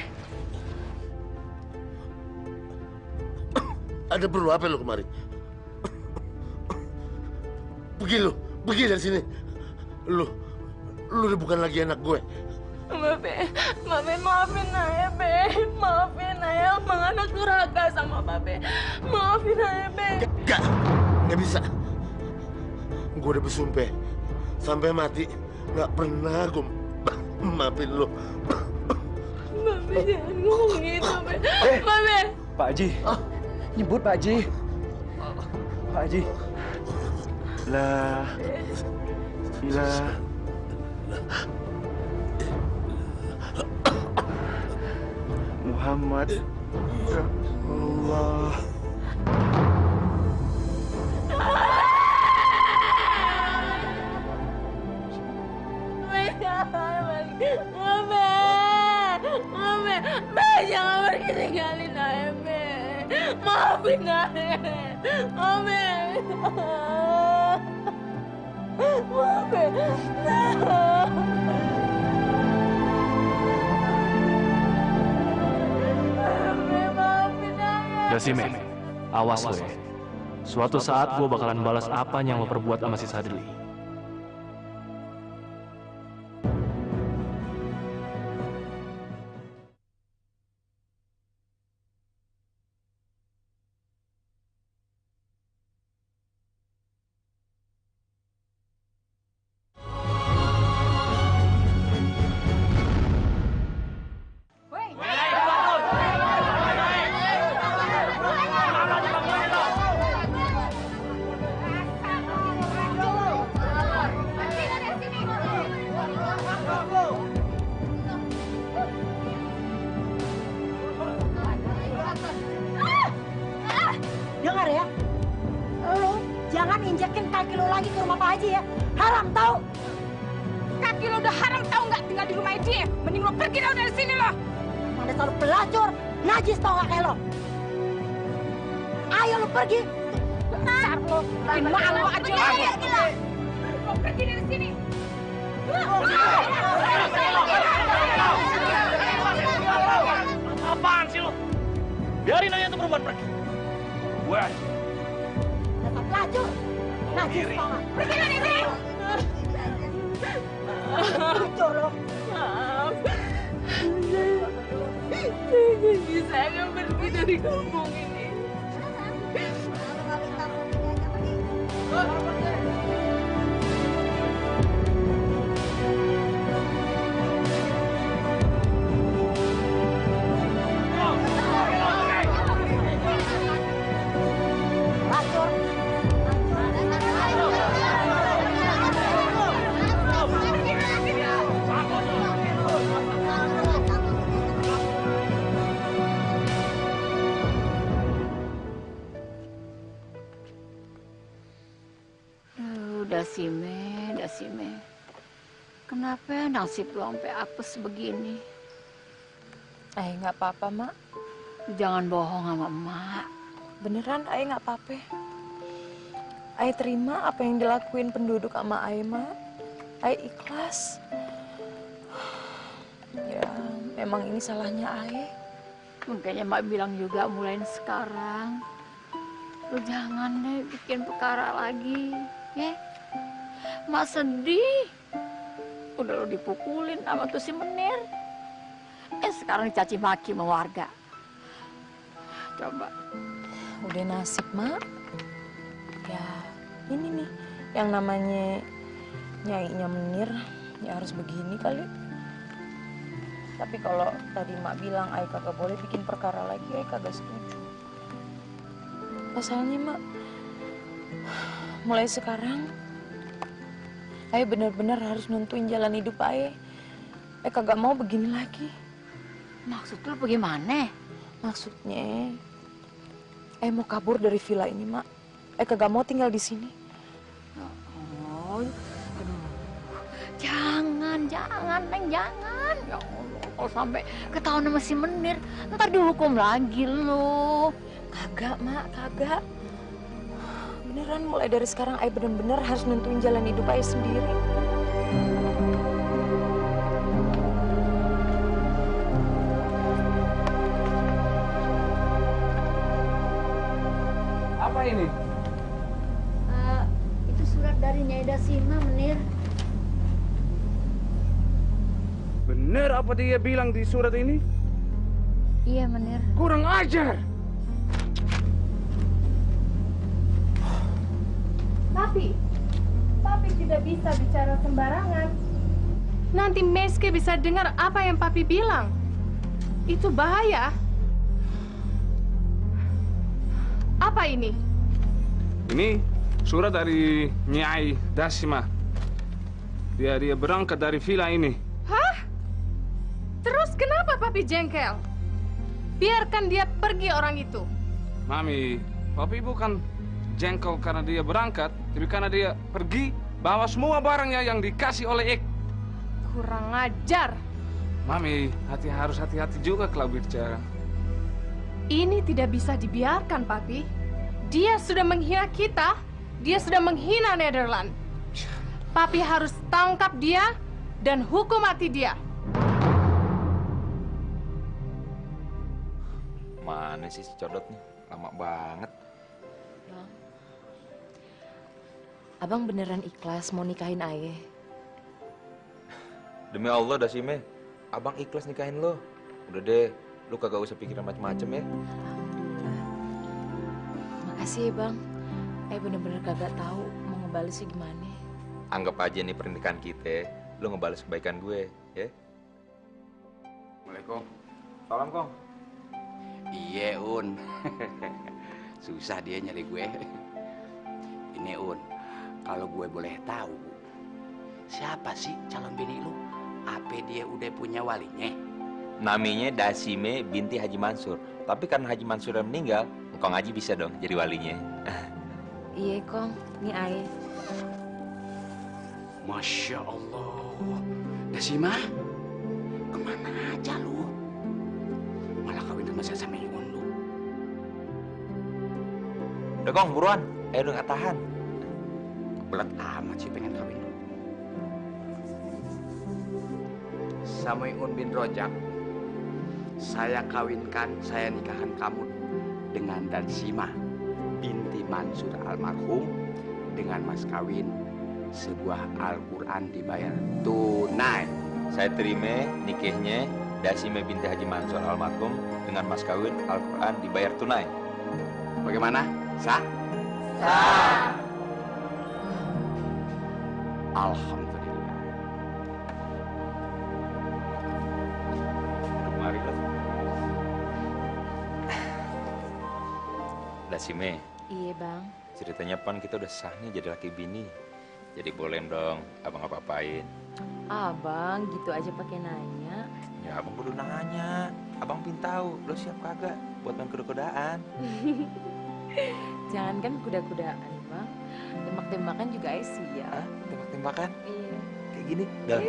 Ada perlu apa lo kemari? Pergi dari sini. Lu udah bukan lagi anak gue. Babe, maafin Ayah, Be. Maafin Ayah, Emang anak durhaka sama Babe. Maafin Ayah, Be. Gak bisa. Gue udah bersumpah, sampai mati gak pernah gue maafin lo. Babe, jangan ngomong gitu, Be. Babe. Pak Haji, nyebut Pak Haji. Pak Haji. La ilaha Muhammad Rasulullah. Be, jangan pergi tinggalin Ayah, Be. Maafin Ayah, Be. Dasime, awas lo ya. Suatu saat gue bakalan balas apa yang lo perbuat sama si Sadli. injekin kaki lo lagi ke rumah Pak Haji ya. Haram tahu. Kaki lo udah haram tahu nggak tinggal di rumah dia. Mending lo pergi dari sini lo. Mana selalu pelacur, najis tau nggak kayak lo. Ayo lo pergi. Besar lo, bikin malu aja lo. Lo pergi dari sini. Apaan sih lo? Biarin aja tuh perempuan pergi. Gue Tetap pelacur, najis tau nggak. Pergi dari sini. Pelacur lo. Maaf. Saya bisa nggak pergi dari kampung ini. Dasime. Kenapa nasib lu sampai apes begini? Nggak apa-apa, Mak. Jangan bohong sama emak. Beneran, nggak apa-apa. Terima apa yang dilakuin penduduk sama Mak. Ikhlas. Ya, memang ini salahnya Makanya Mak bilang juga mulai sekarang. Lu jangan deh bikin perkara lagi, ya. Mak sedih. Udah lo dipukulin sama tuh si Menir. Sekarang dicaci maki sama warga. Coba. Udah nasib, Mak. Ya, ini nih yang namanya nyainya Menir, ya harus begini kali. Tapi kalau tadi Mak bilang Ai kagak boleh bikin perkara lagi, Ai kagak setuju. Pasalnya, Mak, mulai sekarang Ai benar-benar harus nentuin jalan hidup Ai. Ai kagak mau begini lagi. Maksud lu bagaimana? Maksudnya, Ai mau kabur dari villa ini, Mak. Ai kagak mau tinggal di sini. Oh, aduh. Jangan, Neng, jangan. Ya Allah, kalau sampai ketahuan sama si Menir, ntar dihukum lagi lu. Kagak, Mak, kagak. Beneran mulai dari sekarang Ai bener-bener harus nentuin jalan hidup Ai sendiri. Apa ini? Itu surat dari Nyai Dasima, Menir. Bener apa dia bilang di surat ini? Iya, Menir. Kurang ajar. Papi tidak bisa bicara sembarangan. Nanti Meske bisa dengar apa yang Papi bilang. Itu bahaya. Apa ini? Ini surat dari Nyai Dasima. Dia berangkat dari villa ini. Hah? Terus kenapa Papi jengkel? Biarkan dia pergi orang itu. Mami, Papi bukan jengkel karena dia berangkat, tapi karena dia pergi bawa semua barangnya yang dikasih oleh Ek. Kurang ajar. Mami, harus hati-hati juga kalau bicara. Ini tidak bisa dibiarkan, Papi. Dia sudah menghina kita. Dia sudah menghina Nederland. Papi harus tangkap dia dan hukum mati dia. Mana sih si Codot nih? Lama banget. Abang beneran ikhlas mau nikahin Aye? Demi Allah, Dasime. Abang ikhlas nikahin lo. Udah deh, lu kagak usah pikirin macem-macem ya. Makasih ya, Bang. Bener-bener kagak tahu mau ngebalesnya gimana. Anggap aja nih pernikahan kita, lu ngebales kebaikan gue, ya. Assalamualaikum. Salam, Kong. Iya, Un. Susah dia nyari gue. Ini, Un. Kalau gue boleh tahu, siapa sih calon bini lu? Apa dia udah punya walinya? Namanya Dasime binti Haji Mansur. Tapi karena Haji Mansur udah meninggal, Kong Haji bisa dong jadi walinya. Iya, Kong. Ini Ae. Masya Allah. Dasima, kemana aja lu? Malah kawin sama saya sama Iun lu. Udah Kong, buruan. Udah nggak tahan. Berat amat sih pengen kawin lu. Sama Iun bin Rojak, saya kawinkan, saya nikahkan kamu dengan Dansima binti Mansur almarhum dengan mas kawin sebuah Al-Quran dibayar tunai. Saya terima nikahnya Dasime binti Haji Mansur almarhum dengan mas kawin Al-Quran dibayar tunai. Bagaimana? Sah? Sah. Alhamdulillah. Mari lah. Dasime, Iya, Bang. ceritanya Pan kita udah sah nih jadi laki bini. Jadi boleh dong abang apa-apain. Abang gitu aja pakai nanya. Ya abang kudu nanya. Abang pin tahu lo siap kagak buat main kuda-kudaan. Jangan kan kuda-kudaan, Bang. Tembak-tembakan juga Ae siap. Tembak-tembakan? Iya. Kayak gini. Dar.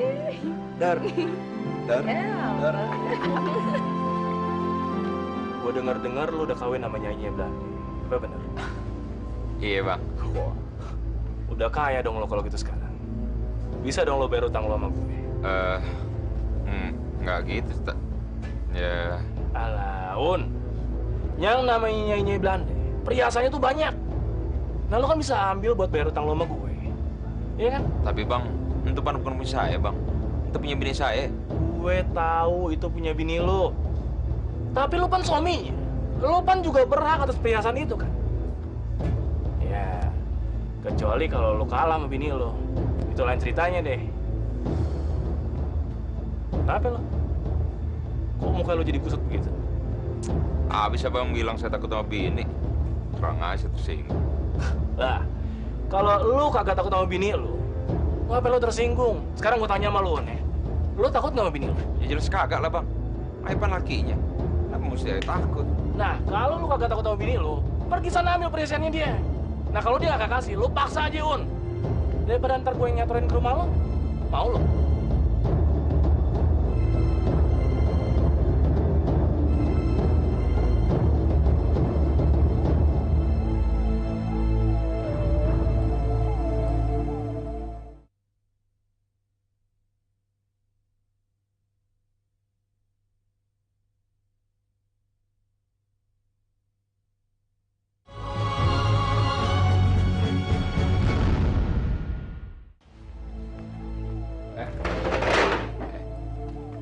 Dar. Dar. Dar. Gue dengar lu udah kawin sama Nyanyi Belanda. Apa bener? Iya bang. Wah, udah kaya dong lo kalau gitu sekarang. Bisa dong lo bayar utang lo sama gue. Nggak gitu. Ya. Alah, Un. Yang namanya Nyanyi Belanda, perhiasannya tuh banyak. Nah lo kan bisa ambil buat bayar utang lo sama gue. Iya kan? Tapi bang, itu Pan bukan punya saya bang. Itu punya bini saya. Gue tahu itu punya bini lo. Tapi lo Pan suaminya. Lo Pan juga berhak atas perhiasan itu kan? Ya, kecuali kalau lo kalah sama bini lo. Itu lain ceritanya deh. Kenapa lo? Kok muka lo jadi kusut begitu? Abis abang bilang saya takut sama bini. Terang aja tersinggung. Lah, kalau lo kagak takut sama bini lo, ngapain lo tersinggung? Sekarang gue tanya sama lo nih. Lo takut nggak sama bini lo? Ya jelas kagak lah bang. Ayo Pan lakinya. Kenapa mesti saya takut? Nah, kalau lu kagak takut sama bini lu, pergi sana ambil perhiasannya dia. Nah, kalau dia kagak kasih, lu paksa aja, Un. Daripada ntar gue yang nyatorin ke rumah lu, mau lu?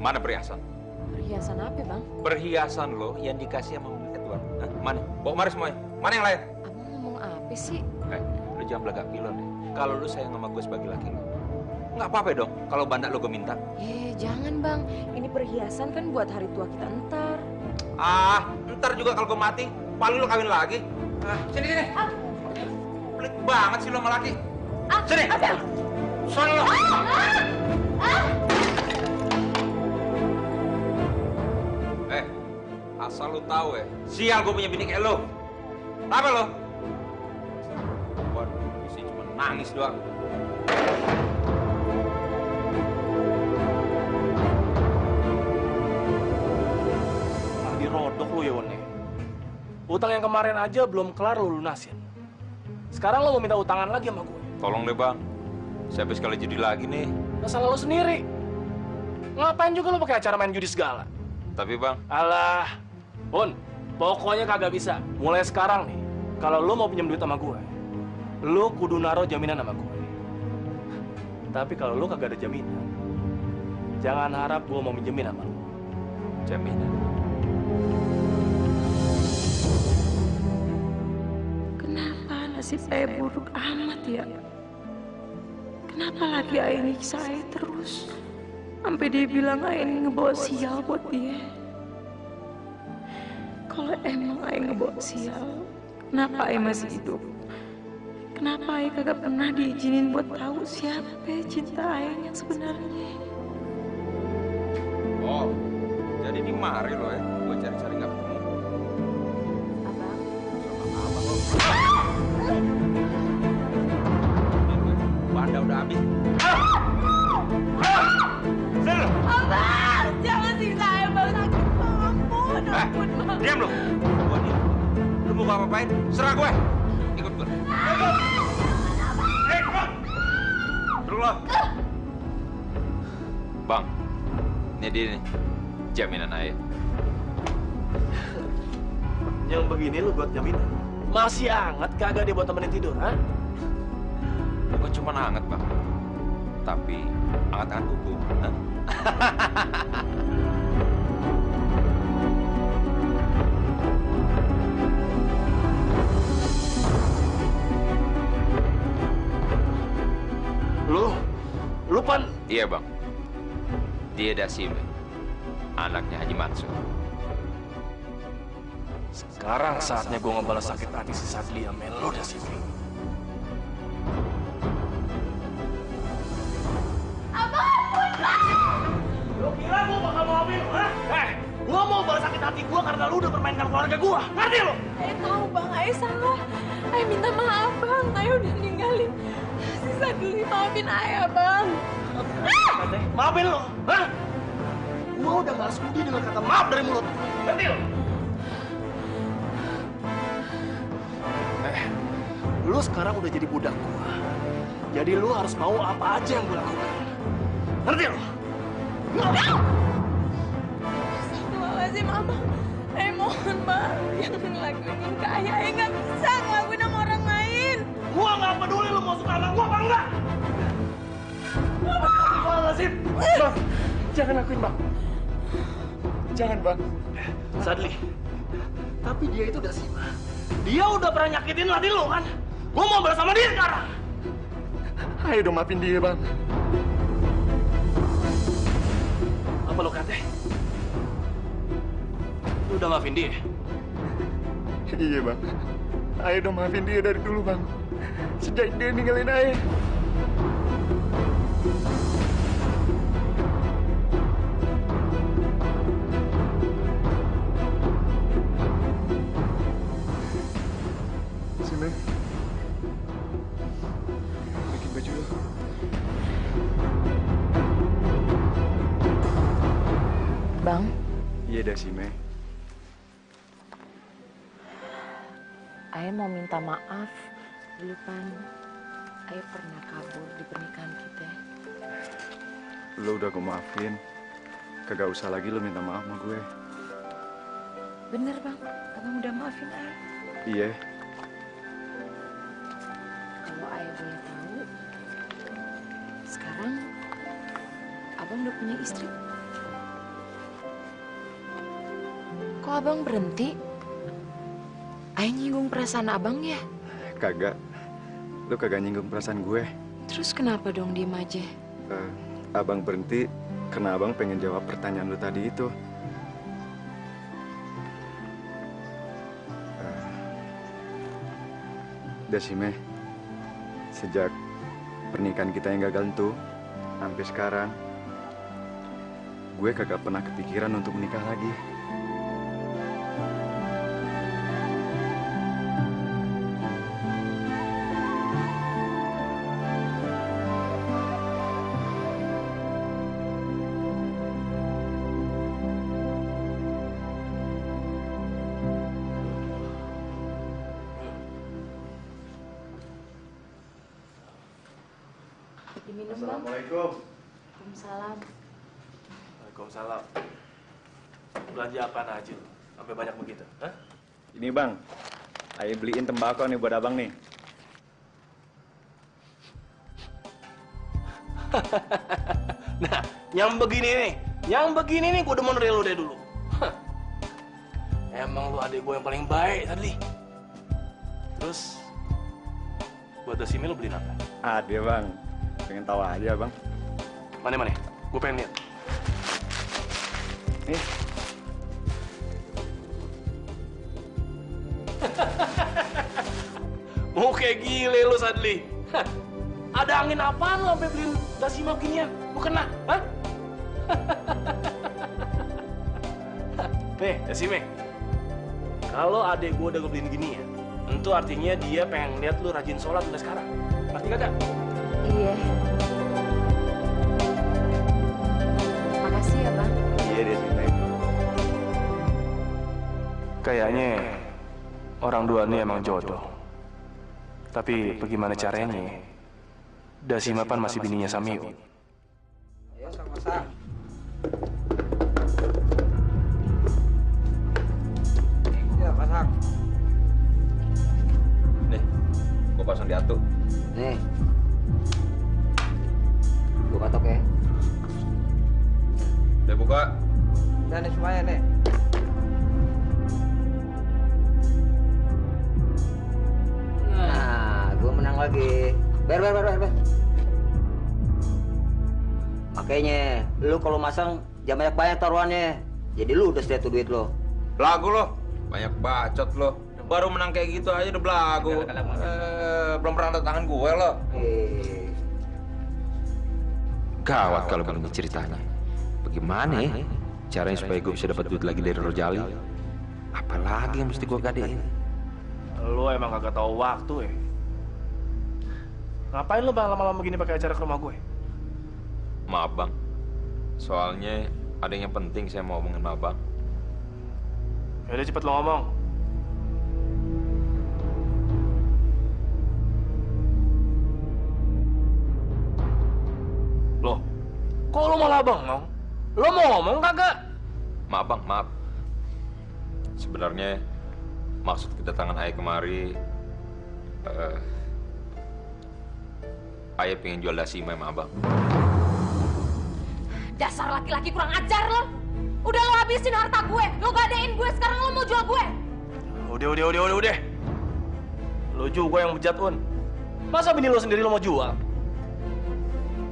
Mana perhiasan? Perhiasan apa, Bang? Perhiasan lo yang dikasih sama Milik Edward. Mana? Bawa kemari semuanya. Mana yang lain? Abang ngomong apa sih? Lu jangan belagak pilon deh. Kalau lu sayang sama gue sebagai laki lu, nggak apa-apa dong kalau bandak lu gue minta. Jangan, Bang. Ini perhiasan kan buat hari tua kita ntar. Ntar juga kalau gue mati, paling lu kawin lagi. Sini. Pelik banget sih lu sama laki. Sini. Sono lo. Asal lu tahu ya, sial gue punya bini kayak lo. Apa lo? Waduh, isi cuma nangis doang. Dirodok lu ya, Un. Utang yang kemarin aja belum kelar lu lunasin. Sekarang lo mau minta utangan lagi sama gue. Tolong deh bang, saya habis kali judi lagi nih. Masalah lo sendiri. Ngapain juga lo pakai acara main judi segala? Tapi bang. Alah, Un, pokoknya kagak bisa. Mulai sekarang nih, kalau lo mau pinjam duit sama gue, lo kudu naruh jaminan sama gue. Tapi kalau lo kagak ada jaminan, jangan harap gue mau minjemin sama lo. Jaminan? Kenapa nasib saya buruk amat ya? Kenapa lagi Ae nyiksa Ae terus? Sampai dia bilang Ae ngebawa sial buat dia. Kalau emang Ae ngebawa sial, kenapa Ae masih hidup? Kenapa Ae kagak pernah diizinin buat tahu siapa cinta Ae yang sebenarnya? Oh, jadi ini mari lo ya, gue cari-cari nggak ketemu. Abang. Diam lu. Gua diam. Lu mau gua apa-apain? Serah gue. Ikut gue. Dulu lo. Bang, ini dia nih, jaminan ayah. Yang begini lu buat jaminan? Masih hangat kagak dia buat temenin tidur, ha? Bukan cuma hangat, Bang. Tapi hangat-hangat kuku. Ha? Lu pan? Iya, Bang. Dia Dasime, anaknya Haji Mansur. Sekarang saatnya gue ngebalas sakit hati si Sadli sama lo Dasime. Lo kira gue bakal maafin lo, ha? Gue mau balas sakit hati gue karena lu udah permainkan keluarga gue. Ngerti lo? Tahu bang, Ayah salah. Ayah minta maaf bang, Ayah udah ninggalin si Sadli. Maafin Ayah bang. Maafin lo, ha? Gue udah gak sudi dengan kata maaf dari mulut. Ngerti lo? Lu sekarang udah jadi budak gue. Jadi lu harus mau apa aja yang gue lakukan. Ngerti lo? Astagfirullahaladzim, Abang. Mohon bang, yang ngelakuin ke Ayah. Ayah nggak bisa ngelakuin sama orang lain. Gua nggak peduli lu mau suka sama gua apa enggak. Astagfirullahaladzim. Bang, jangan lakuin bang. Jangan bang. Sadli, tapi dia itu udah Sima. Dia udah pernah nyakitin hati lo kan? Gua mau balas sama dia sekarang. Ayo dong maafin dia bang. Apa lo kata? Lu udah maafin dia? Iya bang. Ayo dong maafin dia dari dulu bang. Sejak dia ninggalin Ayah. Sini. Bikin baju lo. Bang? Iya, Dasime. Ayah mau minta maaf. Dulu kan Ayah pernah kabur di pernikahan kita. Lo udah gue maafin. Kagak usah lagi lo minta maaf sama gue. Bener bang, abang udah maafin Ayah. Iya. Kalau Ayah boleh tahu, sekarang abang udah punya istri. Kok abang berhenti? Ayah nyinggung perasaan abang ya? Kagak. Lo kagak nyinggung perasaan gue. Terus kenapa dong diem aja? Abang berhenti karena abang pengen jawab pertanyaan lo tadi itu. Dasime, sejak pernikahan kita yang gagal itu sampai sekarang, gue kagak pernah kepikiran untuk menikah lagi. Diminum bang. Assalamualaikum. Waalaikumsalam. Waalaikumsalam. Belanja apaan aja lu? Sampai banyak begitu, hah? Ini bang, Ayah beliin tembakau nih buat abang nih. Nah, yang begini nih gue demen dari lu dari dulu. Hah. Emang lu adik gue yang paling baik tadi. Terus, buat Dasime lu beliin apa? Ada bang, pengen tahu aja bang. Mana? Gue pengen lihat. Nih. Mau kayak gile lu Sadli. Hah. Ada angin apaan lu sampai beliin Dasime beginian? Lu kena, hah? Nih, Dasime. Kalau adik gue udah beliin gini ya, tentu artinya dia pengen lihat lu rajin sholat mulai sekarang. Ngerti kagak? Iya. Makasih ya bang. Iya Dasime. Kayaknya orang dua ini emang jodoh. Tapi bagaimana caranya? Dasima pan masih bininya Samiun. Ayo sang-sang. Ya, pasang. Nih, gua pasang di atu. Nih. Gua patok ya. Udah buka. Udah nih semuanya nih. Nah, gua menang lagi. Ber. Makanya, lu kalau masang jangan banyak taruhannya. Jadi lu udah setia tuh duit lo. Belagu lo. Banyak bacot lo. Baru menang kayak gitu aja udah belagu. Belum pernah ada tangan gue lo. Gawat kalau begini ceritanya. Bagaimana ya caranya supaya gue bisa dapat duit lagi dari Rojali? Apalagi yang mesti gue gadein? Lu emang kagak tahu waktu ya? Ngapain lu bang lama-lama begini pakai acara ke rumah gue? Maaf bang, soalnya ada yang penting saya mau omongin sama abang. Yaudah cepet lo ngomong. Loh, kok lo malah bengong? Lo mau ngomong kagak? Maaf bang, maaf. Sebenarnya maksud kedatangan Ayah kemari, Ayah pengen jual Dasima sama abang. Dasar laki-laki kurang ajar lo. Udah lo habisin harta gue, lo gadein gue, sekarang lo mau jual gue. Udah. Lo juga yang bejat, Un. Masa bini lo sendiri lo mau jual?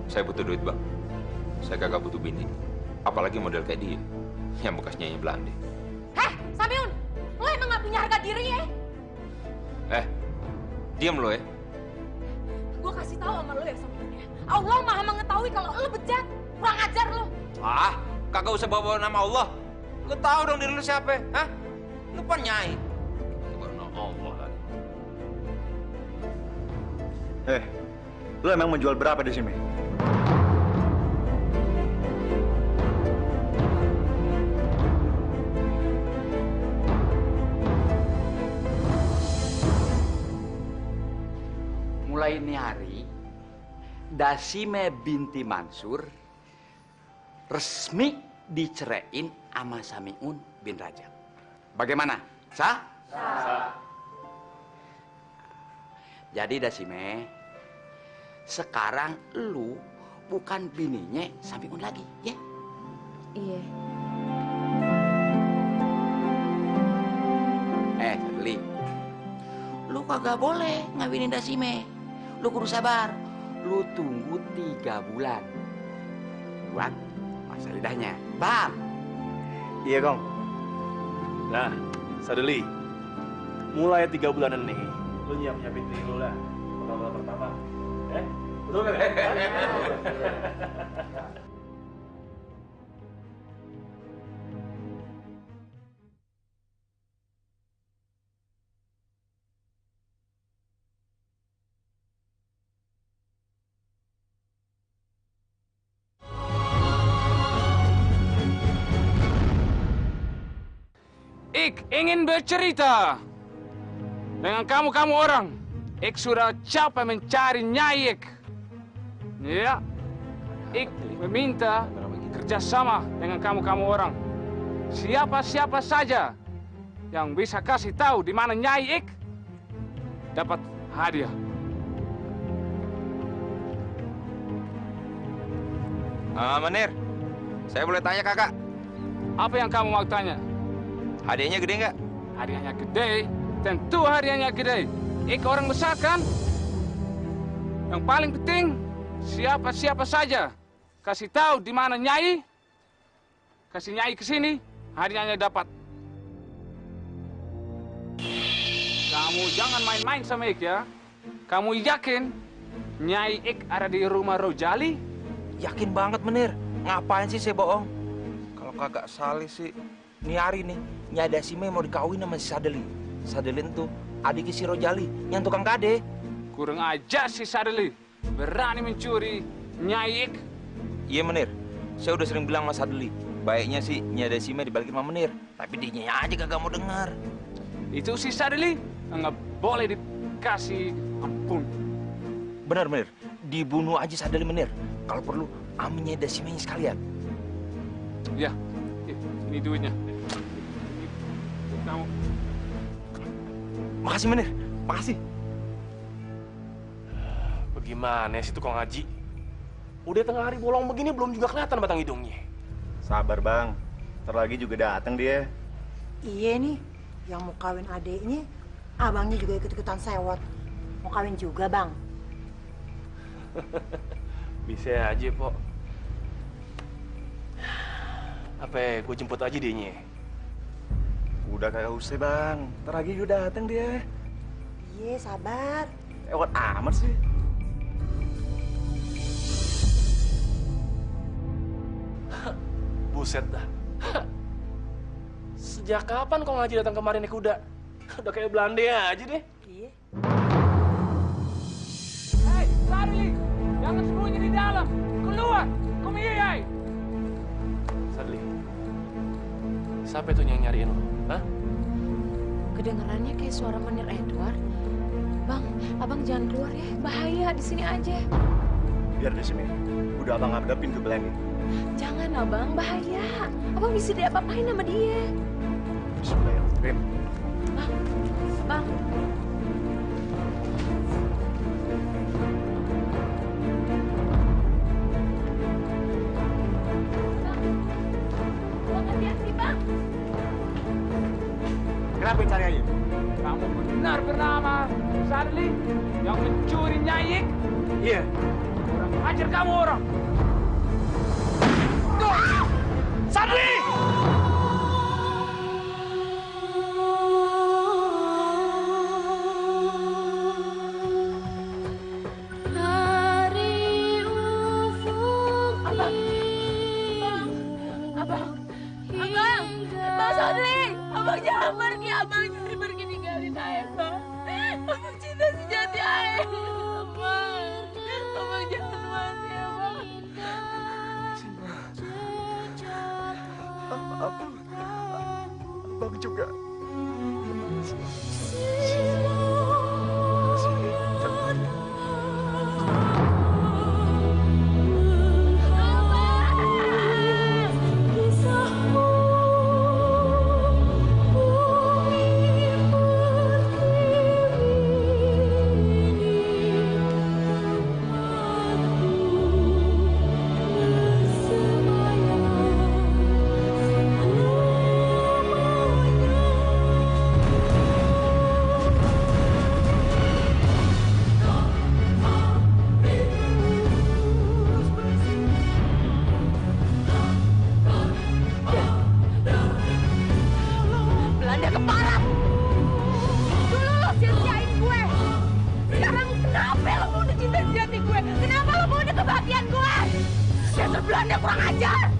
Saya butuh duit bang. Saya kagak butuh bini. Apalagi model kayak dia, yang bekasnya yang Belanda. Heh, Samiun, lo emang gak punya harga diri ya? Diam lo ya. Gue kasih tahu sama lo ya, Samiun ya. Allah maha mengetahui kalau lo bejat, kurang ajar lo. Ah, kagak usah bawa nama Allah. Lu tahu dong diri lu siapa? Hah? Lu pan nyai. Bawa nama Allah lagi. Lu emang menjual berapa di sini? Mulai ini hari, Dasime binti Mansur resmi diceraiin sama Samiun bin Rajab. Bagaimana? Sah? Sah. Jadi Dasime, sekarang lu bukan bininya Samiun lagi, ya? Iya. Li, lu kagak boleh ngawinin Dasime. Lu kudu sabar. Lu tunggu 3 bulan. Buat masa lidahnya. Paham? Iya, Kong. Nah, Sadeli, mulai 3 bulan ini, lu nyiapin diri lu lah. Pertama pertama. Betul kan? Ik ingin bercerita dengan kamu orang. Ik sudah capek mencari Nyai Ik. Ya, Ik meminta kerjasama dengan kamu orang. Siapa saja yang bisa kasih tahu di mana Nyai Ik dapat hadiah. Menir, saya boleh tanya kakak? Apa yang kamu mau tanya? Hadiahnya gede nggak? Hadiahnya gede, tentu hadiahnya gede. Ik orang besar kan? Yang paling penting, siapa saja kasih tahu di mana Nyai, kasih Nyai ke sini, hadiahnya dapat. Kamu jangan main-main sama Ik ya. Kamu yakin Nyai Ik ada di rumah Rojali? Yakin banget Menir. Ngapain sih saya bohong? Kalau kagak salah sih, nih hari nih, Nyai Dasime mau dikawin sama si Sadeli. Sadelin tuh adiknya si Rojali, yang tukang kade. Kurang aja si Sadeli, berani mencuri Nyai Ik. Iya Menir, saya udah sering bilang sama Sadeli, baiknya sih nyada si Mei dibalikin sama Menir. Tapi dia aja kagak mau dengar. Itu si Sadeli nggak boleh dikasih ampun. Benar, Menir. Dibunuh aja Sadeli, Menir. Kalau perlu, nyada si Mei sekalian. Ya, ini duitnya. Kamu. Makasih, Menir. Makasih. Bagaimana sih tukang ngaji? Udah tengah hari bolong begini belum juga kelihatan batang hidungnya. Sabar bang, ntar lagi juga datang dia. Iya nih, yang mau kawin adeknya, abangnya juga ikut-ikutan sewot. Mau kawin juga bang. Bisa aja, Pok. Apa ya, gue jemput aja dianya? Udah kagak usah bang, ntar lagi juga datang dia. Iya, sabar. Ewat amat sih. Buset dah. Sejak kapan kau ngaji datang kemari naik kuda? Udah kayak Belanda aja deh. Iya. Hei, Sadli! Jangan sembunyi di dalam! Keluar! Come here, Yai! Sadli, siapa itu yang nyariin lo? Hah? Kedengarannya kayak suara Menir Edward. Bang, abang jangan keluar ya. Bahaya, di sini aja. Biar di sini. Udah abang hadapin ke belakang. Jangan abang, bahaya. Abang bisa diapa-apain sama dia. Bismillahirrahmanirrahim. Bang. Bang, hati-hati, Bang. Kenapa cari aja? Kamu benar bernama Sadli yang mencuri Nyai? Iya. Kurang ajar kamu orang. Sadli! Bang Sadli, abang jangan pergi, abang jangan pergi ninggalin ayah, Bang. Abang cinta sejati ayah, abang jangan mati ya, Bang. Abang juga. Belanda kepala. Dulu lo sia-siain gue. Sekarang kenapa lo mau cinta sejati gue? Kenapa lo mau kebahagiaan gue? Dasar Belanda kurang ajar.